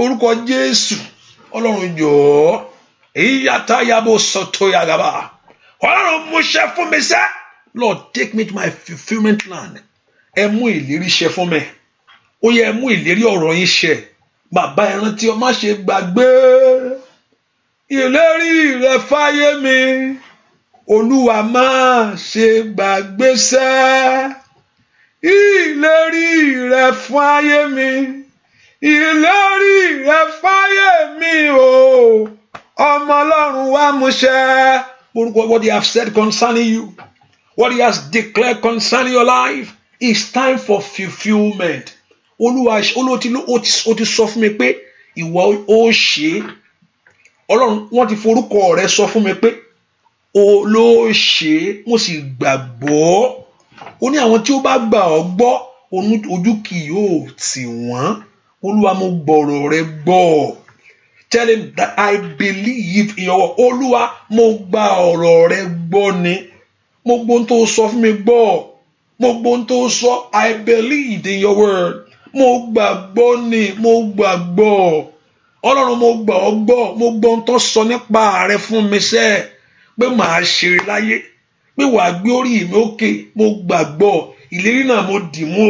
orúkọ Jésù Ọlọ́run jọ̀ọ́ èyí yàtá yàbò sọ̀tò yàgàbà Ọlọ́run mú ṣẹ fún mi sẹ́. Lord, take me to my fulfilment land. Ẹ mú ìlérí ṣẹ fún mi. Ó yẹ ẹ mú ìlérí ọ̀rọ̀ yín ṣẹ. Bàbá ẹ rántí ọ má ṣe gbàgbé ìlérí rẹ fáyé mi. Olúwa má ṣe gbàgbé sẹ́. Ìlérí rẹ fáyé mi. Ìlérí rẹ fáyé mi o. Ọmọ Ọlọ́run wá mú ṣẹ. What he has said concerning you, what he has declared concerning your life, it's time for fulfilment. Olúwa ó ti sọ fún mi pé ìwọ ó ṣe. Ọlọ́run wọ́n ti forúkọ rẹ̀ sọ fún mi pé o ló ṣe, mo sì gbàgbọ́. Ó ní àwọn tí ó bá gbà ọ́ gbọ́ ojú kì yóò tì wọ́n. Olúwa mo gbọ́rọ̀ rẹ gbọ́. Tell him that I believe in your word. Olúwa mo gba ọ̀rọ̀ rẹ gbọ́ ni. Mo gbọ́ ohun tó sọ fún mi gbọ́. Mo gbọ́ ohun tó sọ. I believe in your word. Mo gbàgbọ́ ni. Mo gbàgbọ́. Ọlọ́run mo gbà ọ́ gbọ́. Mo gbọ́ ohun tó sọ nípa rẹ fún mi sẹ́. Pé màá ṣe láyé. Pé wàá gbé orí mi òkè. Mo gbàgbọ́. Ìlérí náà mo dì mú.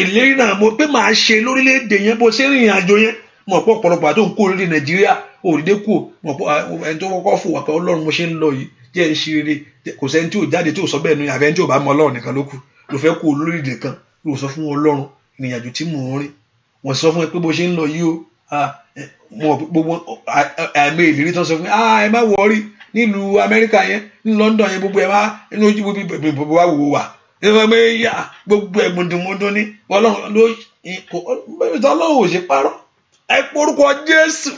Ìlérí náà pé màá ṣe lórílẹ̀‐èdè yẹn bó ṣe rìnrìn àjò yẹn. Mọ̀ pọ̀ ọ̀pọ̀lọpọ̀ àti òǹkó orílẹ̀ Nàìjíríà òrìdé kù mọ̀ pọ̀ ẹni tó kọ́kọ́ fò wà pé Ọlọ́run mo ṣe ń lọ yìí jẹ́ ń ṣe rere kò sẹ́ni tí ò jáde tí ò sọ bẹ́ẹ̀ nu àbẹ́ tí ò bá mọ Ọlọ́run nìkan ló kù ló fẹ́ kú olórílẹ̀ kan ló sọ fún Ọlọ́run ìrìnàjò tí mò ń rìn wọ́n sọ fún ẹ pé bó ṣe ń lọ yìí o mọ̀ gbogbo àmì ìlérí tán sọ fún ẹ má wọrí nílùú Amẹ́ríkà yẹn ní London yẹn gbogbo ẹ má inú ojú gbogbo wa wò wà gbogbo ẹ gbọ̀ndùnmọ́dún ní Ọlọ́run ò ṣe parọ́. Ẹ porúkọ Jésù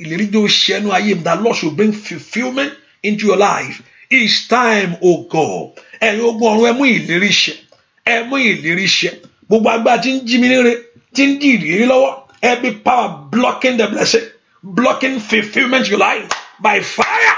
ìlérí tó ṣẹnu ayé mi that Lord should bring fulfilment into your life. It's time, oh God. Ẹ̀yin ogun ọ̀run ẹ mú ìlérí ṣẹ. Ẹ mú ìlérí ṣẹ. Gbogbo agbára tí ń jí mi níre tí ń dí ìlérí lọ́wọ́. Every power blocking the blessing, blocking fulfilment in your life by fire.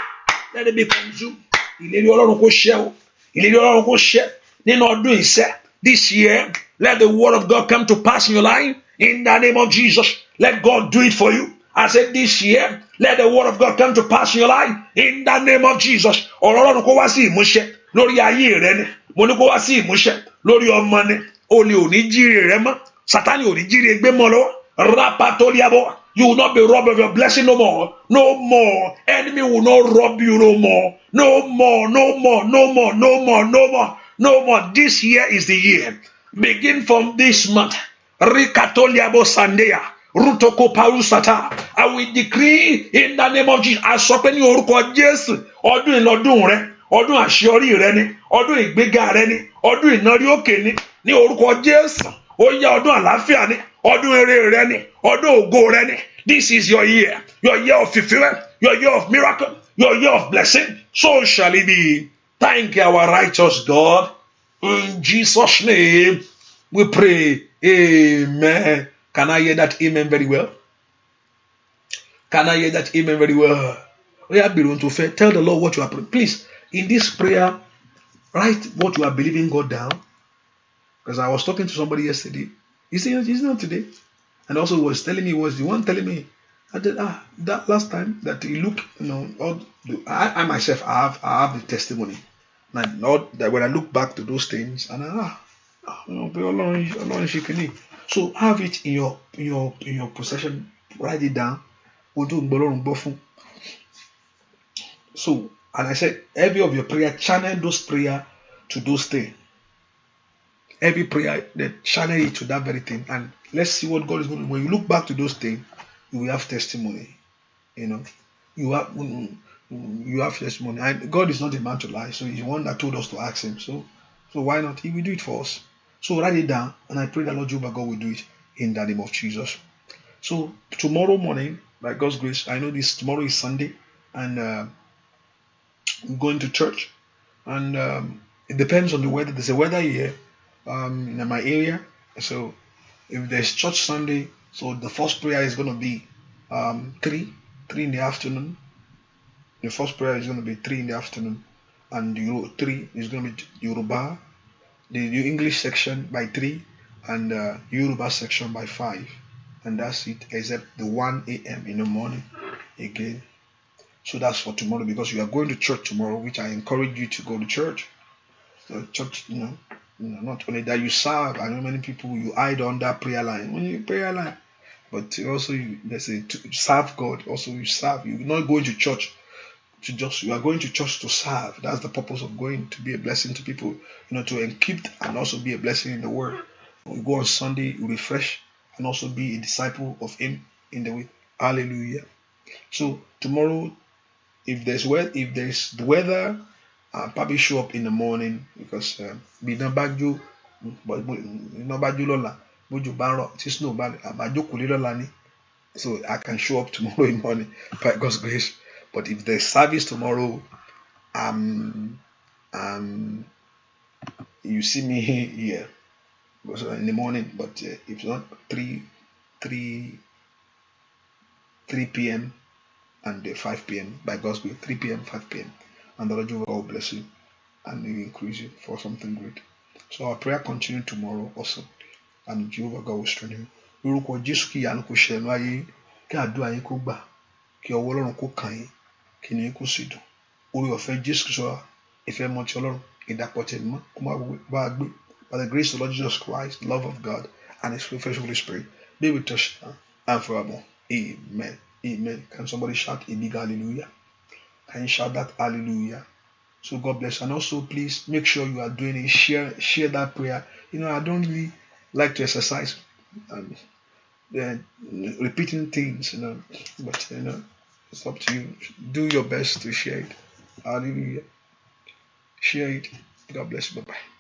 Let it be consumed. Ìlérí Ọlọ́run kó ṣẹ o. Ìlérí Ọlọ́run kó ṣẹ nínú ọdún ìṣẹ́. This year, let the word of God come to pass in your life. In the name of Jesus, let God do it for you. I said this year, let the word of God come to pass in your life. In the name of Jesus. Ọlọ́run kó wá sí ìmúṣẹ lórí ayé rẹ ni. Mo ní kó wá sí ìmúṣẹ lórí ọmọ ni. Olè ò ní jíire rẹ mọ́. Sátánì ò ní jíire gbé mọ́ lọ́wọ́. Rapatoliabo. You will not be robbed of your blessing no more. No more. Enemy will not rob you no more. No more, no more, no more, no more, no more, no more. This year is the year. Begin from this month. Rikatoliabo Sandea. Rutoko Pausata. I will decree in the name of Jesus. Asọpẹ́ ní orúkọ Jésù. Ọdún ìlọdún rẹ. Ọdún àṣeyọrí rẹ ni. Ọdún ìgbéga rẹ ni. Ọdún ìnárí òkè ni. Ní orúkọ Jésù. Ó yá ọdún àlàáfíà ni. Ọdún ire rẹ ni. Ọdún ògo rẹ ni. This is your year. Your year of fulfillment. Your year of miracle. Your year of blessing. So shall it be. Thank you, our righteous God. In Jesus' name we pray. Amen. Can I hear that amen very well? Can I hear that amen very well? Tell the Lord what you are praying. Please, in this prayer, write what you are believing God down. Because I was talking to somebody yesterday. He said, it's not today. And also was telling me, was the one telling me, I did, that last time that he looked, I myself, I have the testimony. And not that when I look back to those things, and so have it in your possession, write it down. So, and I said, every of your prayer, channel those prayer to those things. Every prayer, that channel it to that very thing. And let's see what God is going to do. When you look back to those things, you will have testimony. You have testimony. And God is not a man to lie. So he's the one that told us to ask him. So why not? He will do it for us. So write it down. And I pray that Lord Jehovah God will do it in the name of Jesus. So tomorrow morning, by God's grace, I know tomorrow is Sunday. And I'm going to church. And it depends on the weather. There's a weather here in my area. So if there's church Sunday, so the first prayer is going to be 3 in the afternoon. The first prayer is going to be 3 in the afternoon, and 3 is going to be Yoruba, the English section by 3, and Yoruba section by 5, and that's it, except the 1 a.m. in the morning again. So that's for tomorrow, because you are going to church tomorrow, which I encourage you to go to church. So church, not only that you serve. I know many people you hide on that prayer line. When you prayer line, but also let's say to serve God. Also you serve. You're not going to church you are going to church to serve. That's the purpose of going, to be a blessing to people. To keep and also be a blessing in the word. You go on Sunday, you refresh and also be a disciple of Him in the way. Hallelujah. So tomorrow, if there's the weather, I'll probably show up in the morning, because be no baju, but no baju lola, buju baro, snow bad, abajoku lola ni. So I can show up tomorrow in the morning by God's grace. But if there's service tomorrow, you see me here in the morning. But if not 3 p.m. and 5 p.m. by God's grace, 3 p.m., 5 p.m. And the Lord God will bless you and He will increase you for something great. So our prayer continue tomorrow also, and Jehovah God will strengthen you. Lórúkọ Jésù kí ìyanu kó ṣẹlẹ̀ nínú ayé, kí àdúrà yín kó gbà, kí ọwọ́ Ọlọ́run kó kàn yín, kí inú yín kó sì dùn. Oore ọ̀fẹ́ Jésù Kristi, ìfẹ́ mọ́ ti Ọlọ́run, ìdàpọ̀ tẹ̀mí mọ́ kó má bá a gbé. By the grace of the Lord Jesus Christ, the love of God, and His fellowship of the Holy Spirit be with us now and forevermore. Amen. Amen. Can somebody shout a big hallelujah? Can you shout that hallelujah? So God bless. And also please make sure you are doing it. Share that prayer. I don't really like to exercise repeating things, but it's up to you. Do your best to share it. Hallelujah. Share it. God bless you. Bye-bye.